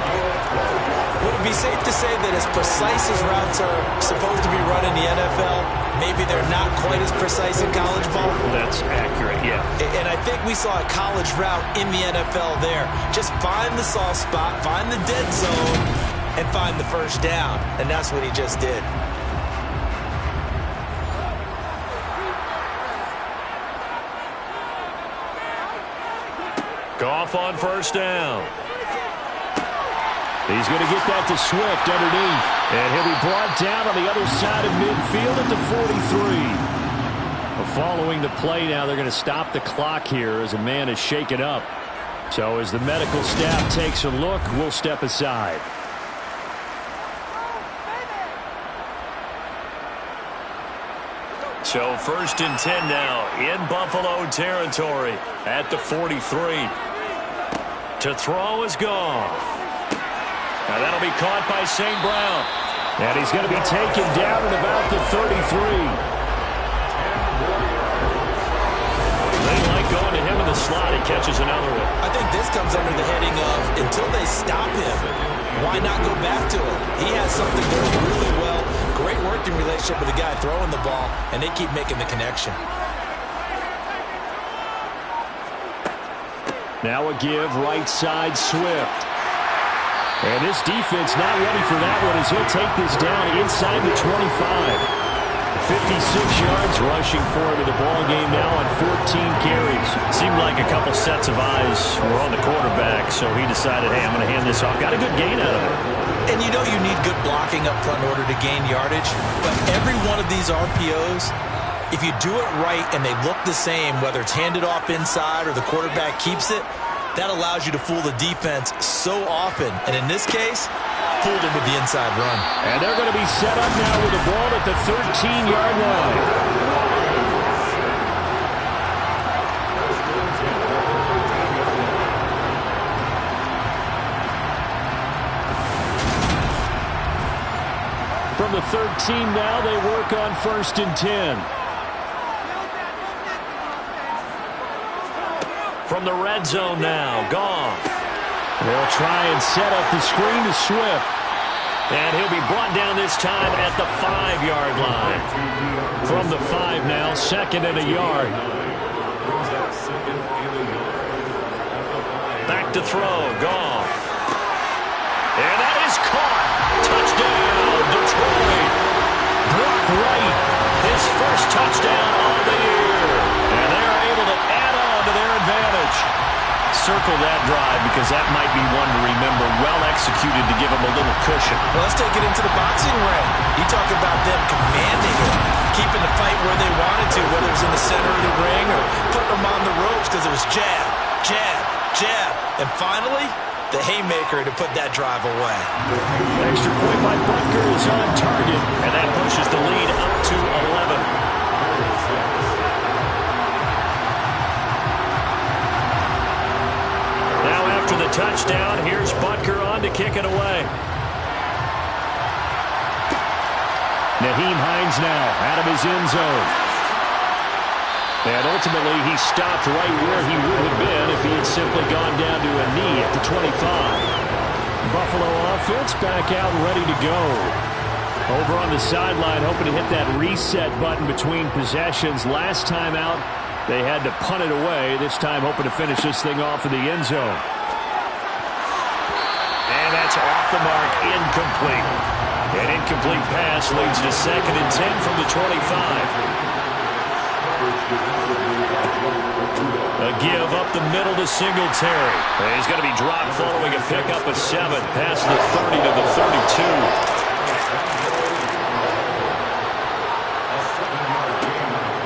Would it be safe to say that as precise as routes are supposed to be run in the NFL, maybe they're not quite as precise in college ball? That's accurate, yeah. And I think we saw a college route in the NFL there. Just find the soft spot, find the dead zone, and find the first down. And that's what he just did. Goff on first down. He's going to get that to Swift underneath. And he'll be brought down on the other side of midfield at the 43. Following the play now, they're going to stop the clock here as a man is shaken up. So as the medical staff takes a look, we'll step aside. So 1st and 10 now in Buffalo territory at the 43. To throw is Goff. Now that'll be caught by St. Brown. And he's going to be taken down at about the 33. They like going to him in the slot. He catches another one. I think this comes under the heading of until they stop him, why not go back to him? He has something going really well. Great working relationship with the guy throwing the ball, and they keep making the connection. Now a give right side Swift. And this defense not ready for that one as he'll take this down inside the 25. 56 yards rushing for him in the ball game now on 14 carries. Seemed like a couple sets of eyes were on the quarterback, so he decided, hey, I'm going to hand this off. Got a good gain out of it. And you know you need good blocking up front in order to gain yardage, but every one of these RPOs, if you do it right and they look the same, whether it's handed off inside or the quarterback keeps it, that allows you to fool the defense so often. And in this case, fooled him with the inside run. And they're going to be set up now with the ball at the 13-yard line. From the 13 now, they work on 1st and 10. From the red zone now, Goff. They'll try and set up the screen to Swift. And he'll be brought down this time at the 5-yard line. From the 5 now, 2nd and a yard. Back to throw, Goff. And that is caught. Touchdown, Detroit. Brock Wright, his first touchdown of the year. And they're able to add on to their advantage. Circle that drive because that might be one to remember. Well executed to give them a little cushion. Well, let's take it into the boxing ring. You talk about them commanding it, keeping the fight where they wanted to, whether it was in the center of the ring or putting them on the ropes because it was jab, jab, jab. And finally, the haymaker to put that drive away. Extra point by Butker is on target, and that pushes the lead up to 11. Now after the touchdown, here's Butker on to kick it away. Nyheim Hines now out of his end zone. And ultimately, he stopped right where he would have been if he had simply gone down to a knee at the 25. Buffalo offense back out and ready to go. Over on the sideline, hoping to hit that reset button between possessions. Last time out, they had to punt it away. This time, hoping to finish this thing off in the end zone. And that's off the mark, incomplete. An incomplete pass leads to 2nd and 10 from the 25. A give up the middle to Singletary. And he's going to be dropped following a pickup of 7 past the 30 to the 32.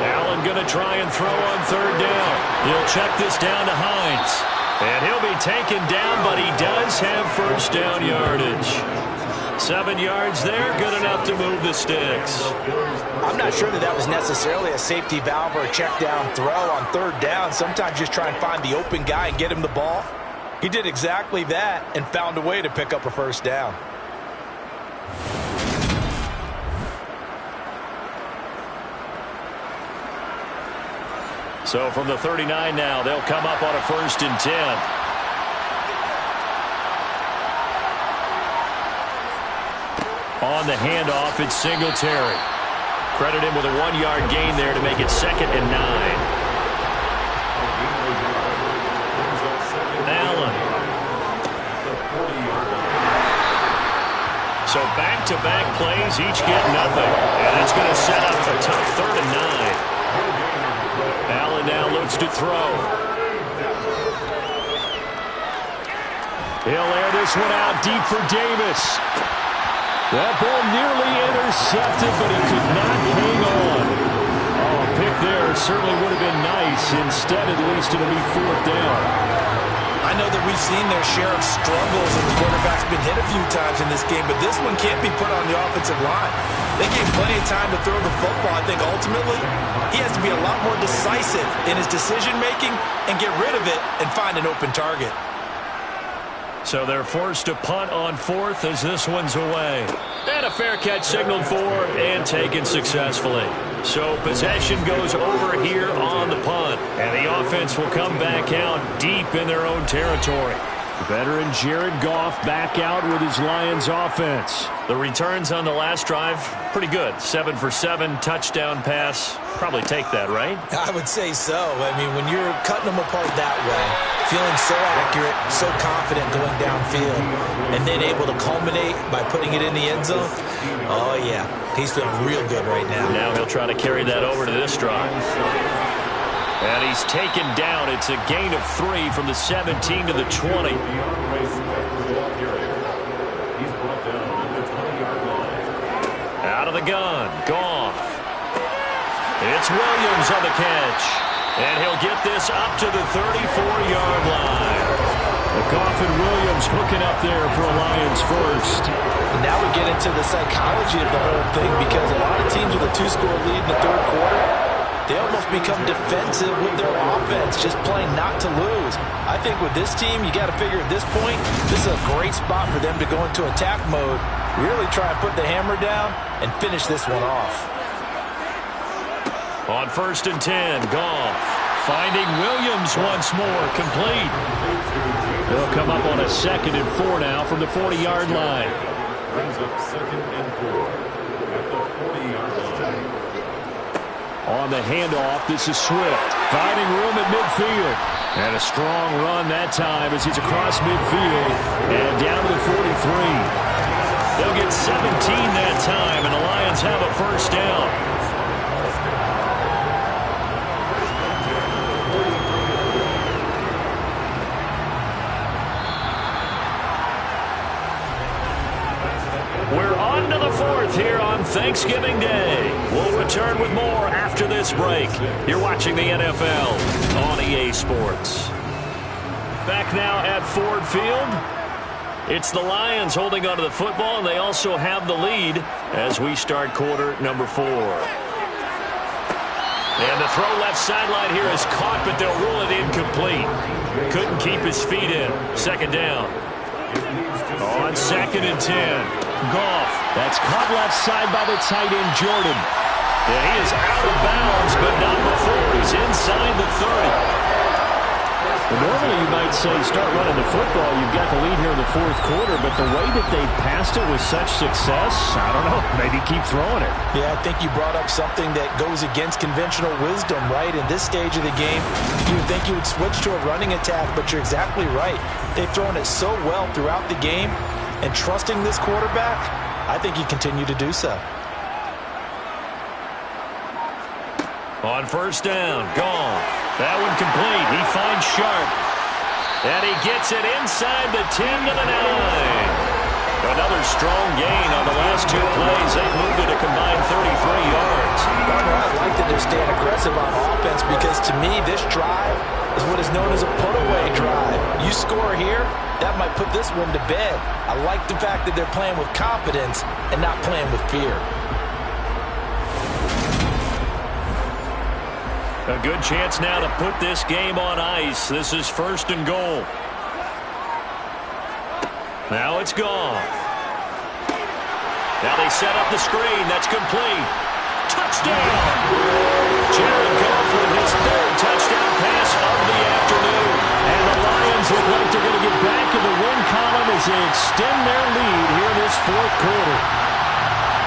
Allen going to try and throw on 3rd down. He'll check this down to Hines. And he'll be taken down, but he does have first down yardage. 7 yards there, good enough to move the sticks. I'm not sure that was necessarily a safety valve or a check down throw on 3rd down. Sometimes just try and find the open guy and get him the ball. He did exactly that and found a way to pick up a first down. So from the 39 now, they'll come up on a 1st and 10. On the handoff, it's Singletary. Credit him with a 1-yard gain there to make it 2nd and 9. Allen. So back-to-back plays, each get nothing. And it's going to set up a tough 3rd and 9. Allen now looks to throw. He'll air this one out deep for Davis. That ball nearly intercepted, but he could not hang on. Oh, a pick there certainly would have been nice. Instead, at least it'll be 4th down. I know that we've seen their share of struggles and the quarterback's been hit a few times in this game, but this one can't be put on the offensive line. They gave plenty of time to throw the football. I think ultimately he has to be a lot more decisive in his decision-making and get rid of it and find an open target. So they're forced to punt on 4th as this one's away. And a fair catch signaled for and taken successfully. So possession goes over here on the punt. And the offense will come back out deep in their own territory. Veteran Jared Goff back out with his Lions offense. The returns on the last drive, pretty good. 7 for 7, touchdown pass. Probably take that, right? I would say so. I mean, when you're cutting them apart that way, feeling so accurate, so confident going downfield, and then able to culminate by putting it in the end zone, oh, yeah, he's feeling real good right now. Now he'll try to carry that over to this drive. And he's taken down. It's a gain of 3 from the 17 to the 20. Out of the gun, Goff. It's Williams on the catch. And he'll get this up to the 34-yard line. Goff and Williams hooking up there for a Lions first. And now we get into the psychology of the whole thing, because a lot of teams with a 2-score lead in the 3rd quarter, they almost become defensive with their offense, just playing not to lose. I think with this team, you got to figure at this point, this is a great spot for them to go into attack mode, really try and put the hammer down and finish this one off. On 1st and 10, Goff finding Williams once more, complete. They'll come up on a 2nd and 4 now from the 40-yard line. Brings up 2nd and 4 at the 40-yard line. On the handoff, this is Swift finding room at midfield. And a strong run that time as he's across midfield and down to the 43. They'll get 17 that time, and the Lions have a 1st down. We're on to the 4th here on Thanksgiving Day. We'll return with more after this break. You're watching the NFL on EA Sports. Back now at Ford Field. It's the Lions holding onto the football, and they also have the lead as we start quarter number 4. And the throw left sideline here is caught, but they'll rule it incomplete. Couldn't keep his feet in. 2nd down. On 2nd and 10. Goff. That's caught left side by the tight end, Jordan. And he is out of bounds, but not before he's inside the 30. Well, normally you might say start running the football. You've got the lead here in the 4th quarter, but the way that they passed it with such success, I don't know, maybe keep throwing it. Yeah, I think you brought up something that goes against conventional wisdom, right? In this stage of the game, you would think you would switch to a running attack, but you're exactly right. They've thrown it so well throughout the game, and trusting this quarterback, I think you continue to do so. On 1st down, Goff. That one complete. He finds Sharp. And he gets it inside the 10 to the 9. Another strong gain on the last 2 plays. They've moved it a combined 33 yards. I like that they're staying aggressive on offense, because to me, this drive is what is known as a put-away drive. You score here, that might put this one to bed. I like the fact that they're playing with confidence and not playing with fear. A good chance now to put this game on ice. This is 1st and goal. Now it's Goff. Now they set up the screen. That's complete. Touchdown! Jared Goff with his 3rd touchdown extend their lead here in this fourth quarter.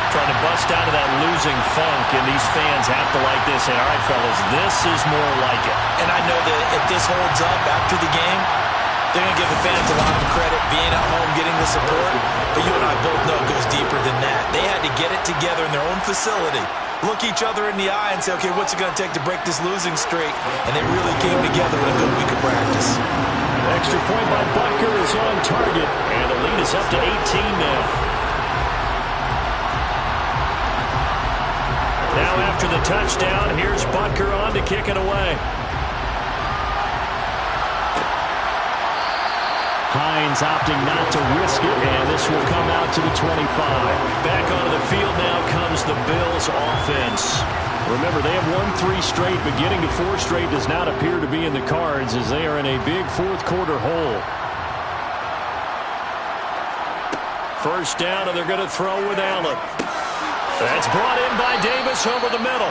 Trying to bust out of that losing funk, and these fans have to like this. And all right, fellas, this is more like it. And I know that if this holds up after the game, they're going to give the fans a lot of credit being at home, getting the support. But you and I both know it goes deeper than that. They had to get it together in their own facility, look each other in the eye and say, okay, what's it going to take to break this losing streak? And they really came together in a good week of practice. Extra point by Butker is on target, and the lead is up to 18 now. Now after the touchdown, here's Butker on to kick it away. Hines opting not to risk it, and this will come out to the 25. Back onto the field now comes the Bills offense. Remember, they have won 3 straight, but getting to 4 straight does not appear to be in the cards as they are in a big fourth quarter hole. First down, and they're going to throw with Allen. That's brought in by Davis over the middle.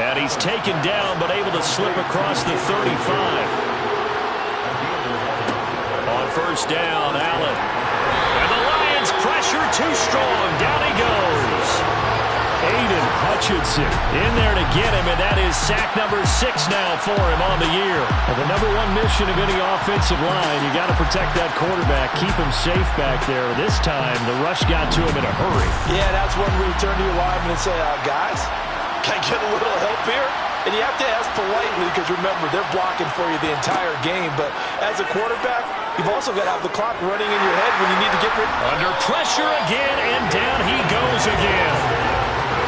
And he's taken down, but able to slip across the 35. On first down, Allen. And the Lions pressure too strong. Down he goes. Aiden Hutchinson in there to get him, and that is sack number 6 now for him on the year. And the number 1 mission of any offensive line, you got to protect that quarterback, keep him safe back there. This time, the rush got to him in a hurry. Yeah, that's when we turn to your lineman and say, guys, can I get a little help here? And you have to ask politely because, remember, they're blocking for you the entire game. But as a quarterback, you've also got to have the clock running in your head when you need to get rid. Under pressure again, and down he goes again.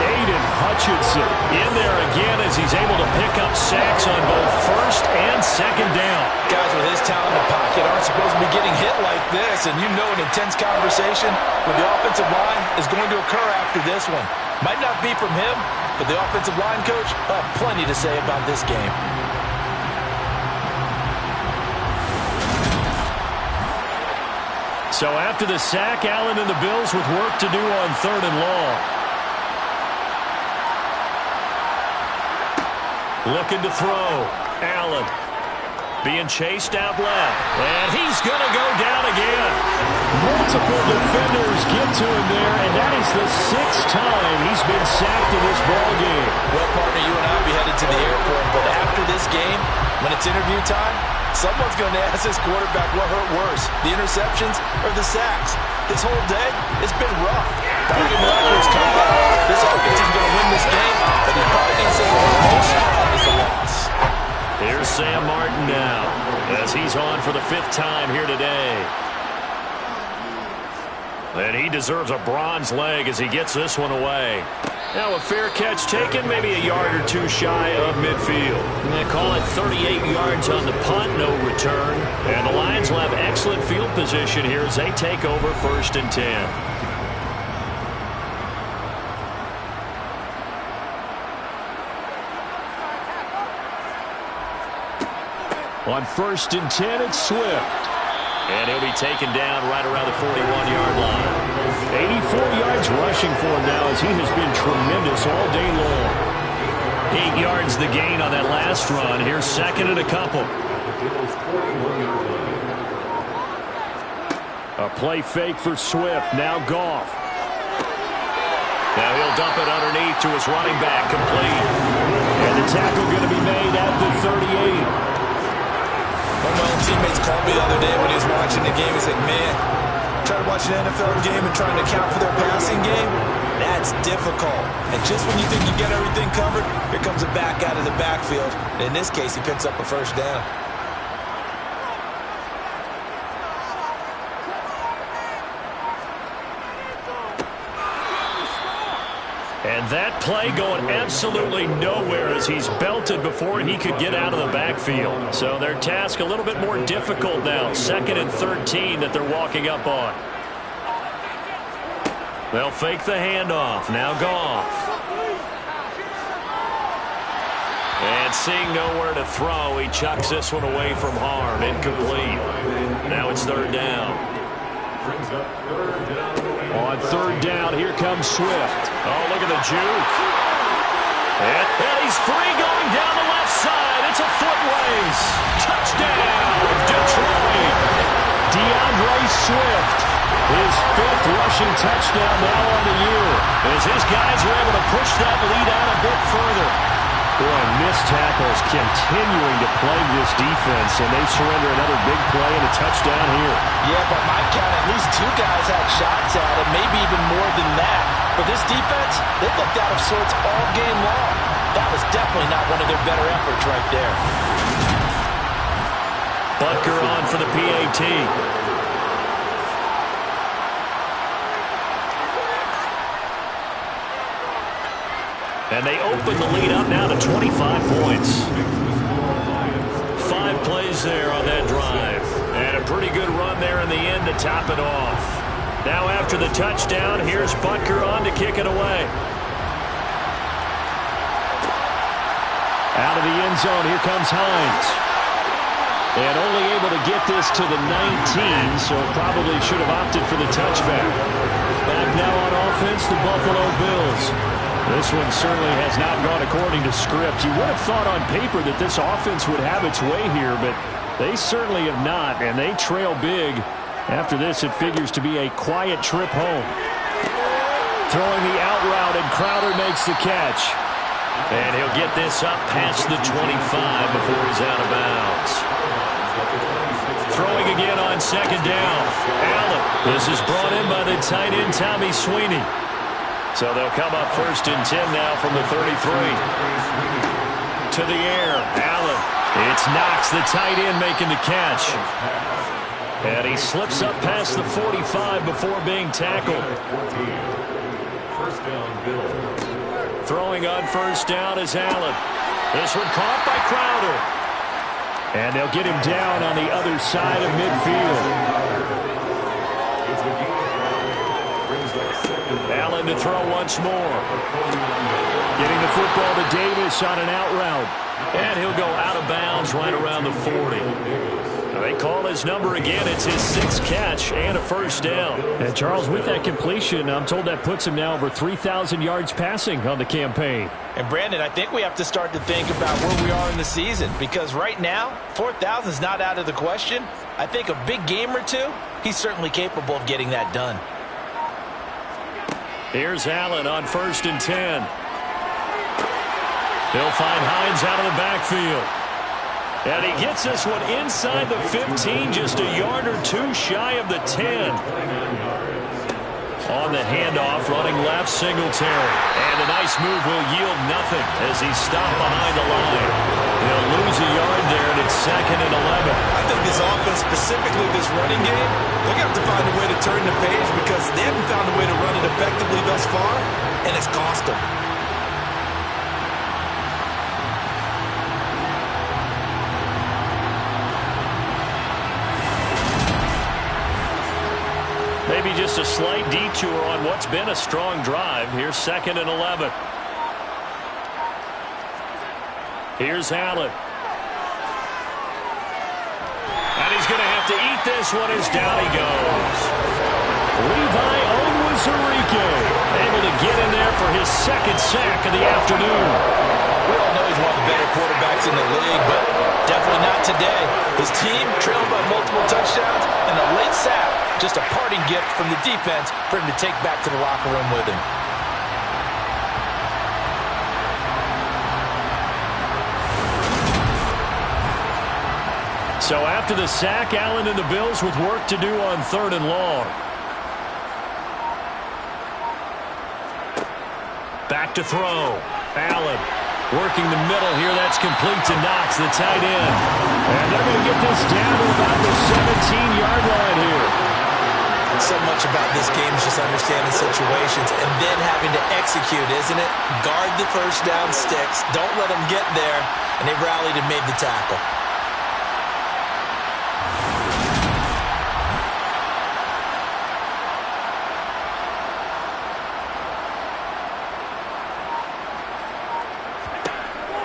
Aiden Hutchinson in there again as he's able to pick up sacks on both first and second down. Guys with his talent in the pocket aren't supposed to be getting hit like this, and you know an intense conversation with the offensive line is going to occur after this one. Might not be from him, but the offensive line coach will have plenty to say about this game. So after the sack, Allen and the Bills with work to do on 3rd and long. Looking to throw. Allen being chased out left. And he's going to go down again. Multiple defenders get to him there, and that is the 6th time he's been sacked in this ball game. Well, partner, you and I will be headed to the airport, but after this game, when it's interview time, someone's going to ask this quarterback what hurt worse, the interceptions or the sacks. This whole day, it's been rough. Barring a miraculous comeback, this offense is going to win this game, but he's probably going to say the most is the loss. Here's Sam Martin now as he's on for the 5th time here today. And he deserves a bronze leg as he gets this one away. Now a fair catch taken, maybe a yard or 2 shy of midfield. They call it 38 yards on the punt, no return. And the Lions will have excellent field position here as they take over 1st and 10. On 1st and 10, it's Swift. And he'll be taken down right around the 41-yard line. 84 yards rushing for him now as he has been tremendous all day long. 8 yards the gain on that last run. Here's 2nd and a couple. A play fake for Swift. Now Goff. Now he'll dump it underneath to his running back, complete. And the tackle going to be made at the 38. One of my own teammates called me the other day when he was watching the game. He said, man, trying to watch an NFL game and trying to account for their passing game, that's difficult. And just when you think you get everything covered, here comes a back out of the backfield. And in this case, he picks up a 1st down. And that play going absolutely nowhere as he's belted before he could get out of the backfield. So their task a little bit more difficult now. 2nd and 13 that they're walking up on. They'll fake the handoff. Now Goff. And seeing nowhere to throw, he chucks this one away from harm. Incomplete. Now it's 3rd down. On 3rd down, here comes Swift. Oh, look at the juke. And he's free going down the left side. It's a foot race. Touchdown, Detroit. DeAndre Swift His 5th rushing touchdown now on the year, as his guys are able to push that lead out a bit further. Boy, missed tackles continuing to plague this defense, and they surrender another big play and a touchdown here. Yeah, by my count, at least 2 guys had shots at it, maybe even more than that. But this defense, they looked out of sorts all game long. That was definitely not one of their better efforts right there. Butker on for the PAT. And they open the lead up now to 25 points. 5 plays there on that drive. And a pretty good run there in the end to top it off. Now after the touchdown, here's Butker on to kick it away. Out of the end zone, here comes Hines. And only able to get this to the 19, so probably should have opted for the touchback. Back now on offense, the Buffalo Bills. This one certainly has not gone according to script. You would have thought on paper that this offense would have its way here, but they certainly have not, and they trail big. After this, it figures to be a quiet trip home. Throwing the out route, and Crowder makes the catch. And he'll get this up past the 25 before he's out of bounds. Throwing again on second down. Allen. This is brought in by the tight end, Tommy Sweeney. So they'll come up 1st and 10 now from the 33. To the air, Allen. It's Knox, the tight end, making the catch. And he slips up past the 45 before being tackled. First down, Bills. Throwing on 1st down is Allen. This one caught by Crowder. And they'll get him down on the other side of midfield. Allen to throw once more. Getting the football to Davis on an out route. And he'll go out of bounds right around the 40. They call his number again. It's his 6th catch and a 1st down. And Charles, with that completion, I'm told that puts him now over 3,000 yards passing on the campaign. And Brandon, I think we have to start to think about where we are in the season, because right now, 4,000 is not out of the question. I think a big game or 2, he's certainly capable of getting that done. Here's Allen on 1st and 10. He'll find Hines out of the backfield. And he gets this one inside the 15, just a yard or 2 shy of the 10. On the handoff, running left, Singletary. And a nice move will yield nothing as he's stopped behind the line. He'll lose a yard there, and it's 2nd and 11. I think this offense, specifically this running game, they're going to have to find a way to turn the page, because they haven't found a way to run it effectively thus far, and it's cost them. Maybe just a slight detour on what's been a strong drive. Here's 2nd and 11. Here's Allen. And he's going to have to eat this one as down he goes. Levi Onwuzurike able to get in there for his 2nd sack of the afternoon. We all know he's one of the better quarterbacks in the league, but definitely not today. His team trailed by multiple touchdowns, and a late sack, just a parting gift from the defense for him to take back to the locker room with him. So after the sack, Allen and the Bills with work to do on 3rd and long. Back to throw. Allen working the middle here. That's complete to Knox, the tight end. And they're going to get this down to about the 17-yard line here. So much about this game is just understanding situations and then having to execute, isn't it? Guard the 1st down sticks. Don't let them get there. And they rallied and made the tackle.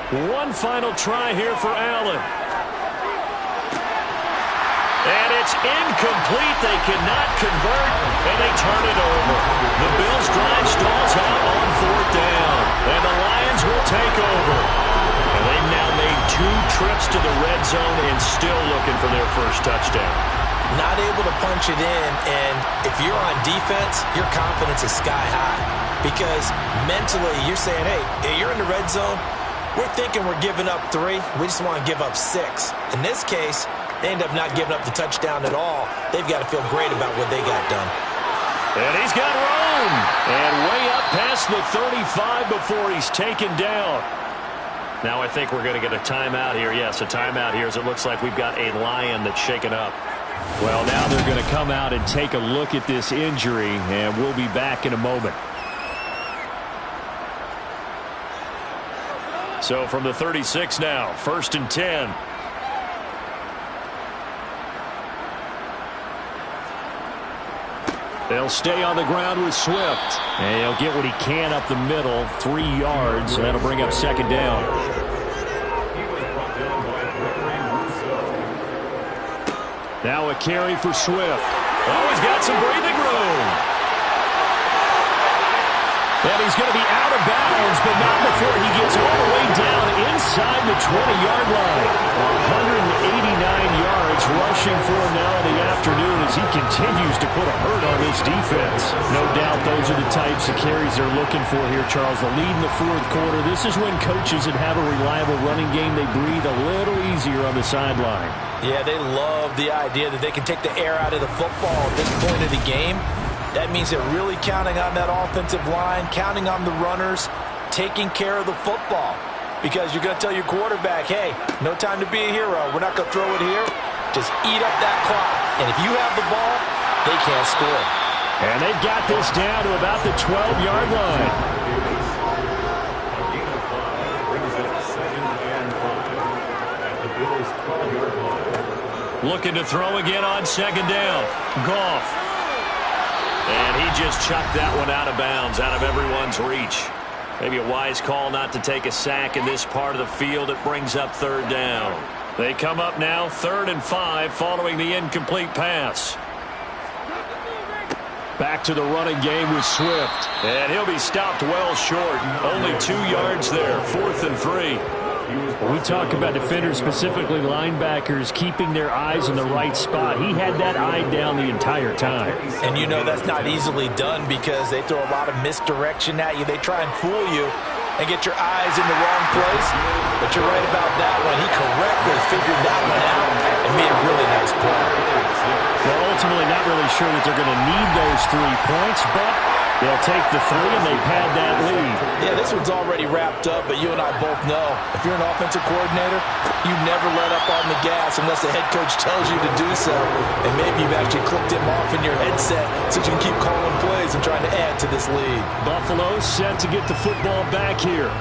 One final try here for Allen. And it's incomplete. They cannot convert, and they turn it over. The Bills' drive stalls out on 4th down, and the Lions will take over. And they've now made 2 trips to the red zone and still looking for their first touchdown. not able to punch it in, and if you're on defense, your confidence is sky high because mentally you're saying, hey, you're in the red zone, we're thinking we're giving up 3, we just want to give up 6. In this case, they end up not giving up the touchdown at all. They've got to feel great about what they got done. And he's got room. And way up past the 35 before he's taken down. Now I think we're going to get a timeout here. Yes, a timeout here as it looks like we've got a Lion that's shaken up. Well, now they're going to come out and take a look at this injury, and we'll be back in a moment. So from the 36 now, 1st and 10. They'll stay on the ground with Swift. And he'll get what he can up the middle, 3 yards, and that'll bring up 2nd down. Now a carry for Swift. Oh, he's got some breathing room. And he's going to be out of bounds, but not before he gets all the way down inside the 20-yard line. 189 yards rushing for him now in the afternoon as he continues to put a hurt on this defense. No doubt those are the types of carries they're looking for here, Charles. The lead in the 4th quarter. This is when coaches that have a reliable running game, they breathe a little easier on the sideline. Yeah, they love the idea that they can take the air out of the football at this point of the game. That means they're really counting on that offensive line, counting on the runners, taking care of the football. Because you're going to tell your quarterback, hey, no time to be a hero. We're not going to throw it here. Just eat up that clock. And if you have the ball, they can't score. And they've got this down to about the 12-yard line. Looking to throw again on 2nd down. Goff. And he just chucked that one out of bounds, out of everyone's reach. Maybe a wise call not to take a sack in this part of the field. It brings up 3rd down. They come up now 3rd and 5 following the incomplete pass. Back to the running game with Swift. And he'll be stopped well short. Only 2 yards there. 4th and 3. We talk about defenders, specifically linebackers, keeping their eyes in the right spot. He had that eye down the entire time. And you know that's not easily done because they throw a lot of misdirection at you. They try and fool you and get your eyes in the wrong place. But you're right about that one. He correctly figured that one out and made a really nice play. Well, ultimately not really sure that they're going to need those 3 points, but they'll take the 3 and they pad that lead. Yeah, this one's already wrapped up, but you and I both know if you're an offensive coordinator, you never let up on the gas unless the head coach tells you to do so. And maybe you've actually clicked him off in your headset so you can keep calling plays and trying to add to this lead. Buffalo set to get the football back here.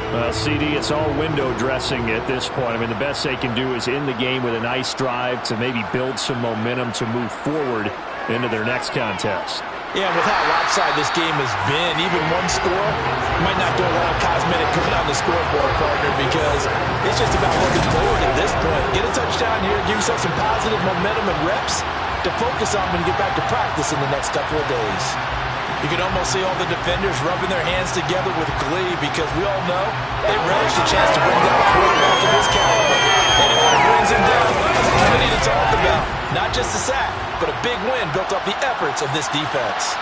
Well, CD, it's all window dressing at this point. I mean, the best they can do is end the game with a nice drive to maybe build some momentum to move forward into their next contest. Yeah, with how lopsided this game has been, even one score might not do a lot of cosmetic coming on the scoreboard, partner, because it's just about looking forward at this point. Get a touchdown here, give yourself some positive momentum and reps to focus on when you get back to practice in the next couple of days. You can almost see all the defenders rubbing their hands together with glee because we all know they relish the chance to bring down a quarterback of this caliber. And if it brings him down, there's plenty to talk about. Not just a sack, but a big win built off the efforts of this defense.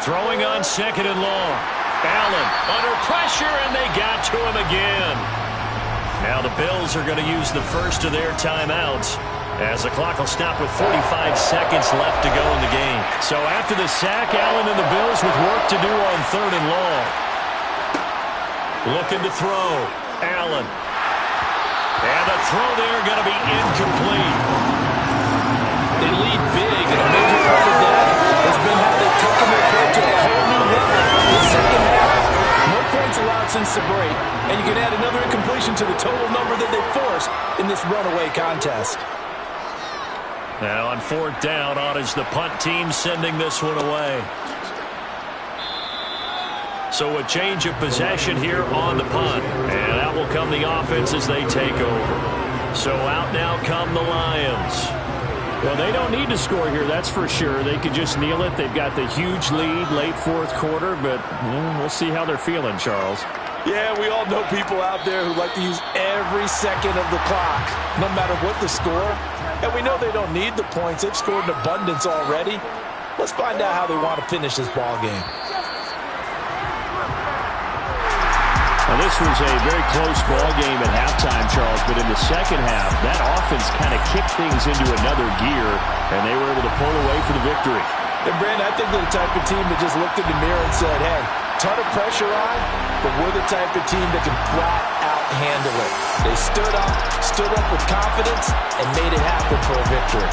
Throwing on 2nd and long. Allen under pressure, and they got to him again. Now the Bills are going to use the first of their timeouts, as the clock will stop with 45 seconds left to go in the game. So after the sack, Allen and the Bills with work to do on 3rd and long. Looking to throw. Allen. And the throw there going to be incomplete. They lead big, and a major part of that has been how they've taken their play to a whole new level. The second half, no points allowed since the break, and you can add another incompletion to the total number that they forced in this runaway contest. Now on 4th down, on is the punt team sending this one away. So a change of possession here on the punt. And out will come the offense as they take over. So out now come the Lions. Well, they don't need to score here, that's for sure. They could just kneel it. They've got the huge lead late 4th quarter, but we'll see how they're feeling, Charles. Yeah, we all know people out there who like to use every second of the clock, no matter what the score. And we know they don't need the points. They've scored in abundance already. Let's find out how they want to finish this ball game. Now, this was a very close ball game at halftime, Charles, but in the second half, that offense kind of kicked things into another gear, and they were able to pull away for the victory. And, Brandon, I think they're the type of team that just looked in the mirror and said, hey, ton of pressure on, but we're the type of team that can flat out handle it. They stood up with confidence, and made it happen for a victory.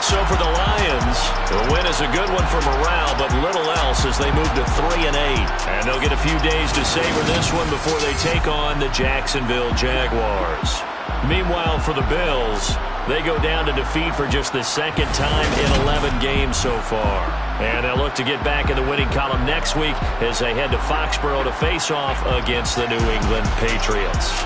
So for the Lions, the win is a good one for morale, but little else as they move to 3-8. And they'll get a few days to savor this one before they take on the Jacksonville Jaguars. Meanwhile, for the Bills, they go down to defeat for just the second time in 11 games so far. And they'll look to get back in the winning column next week as they head to Foxborough to face off against the New England Patriots.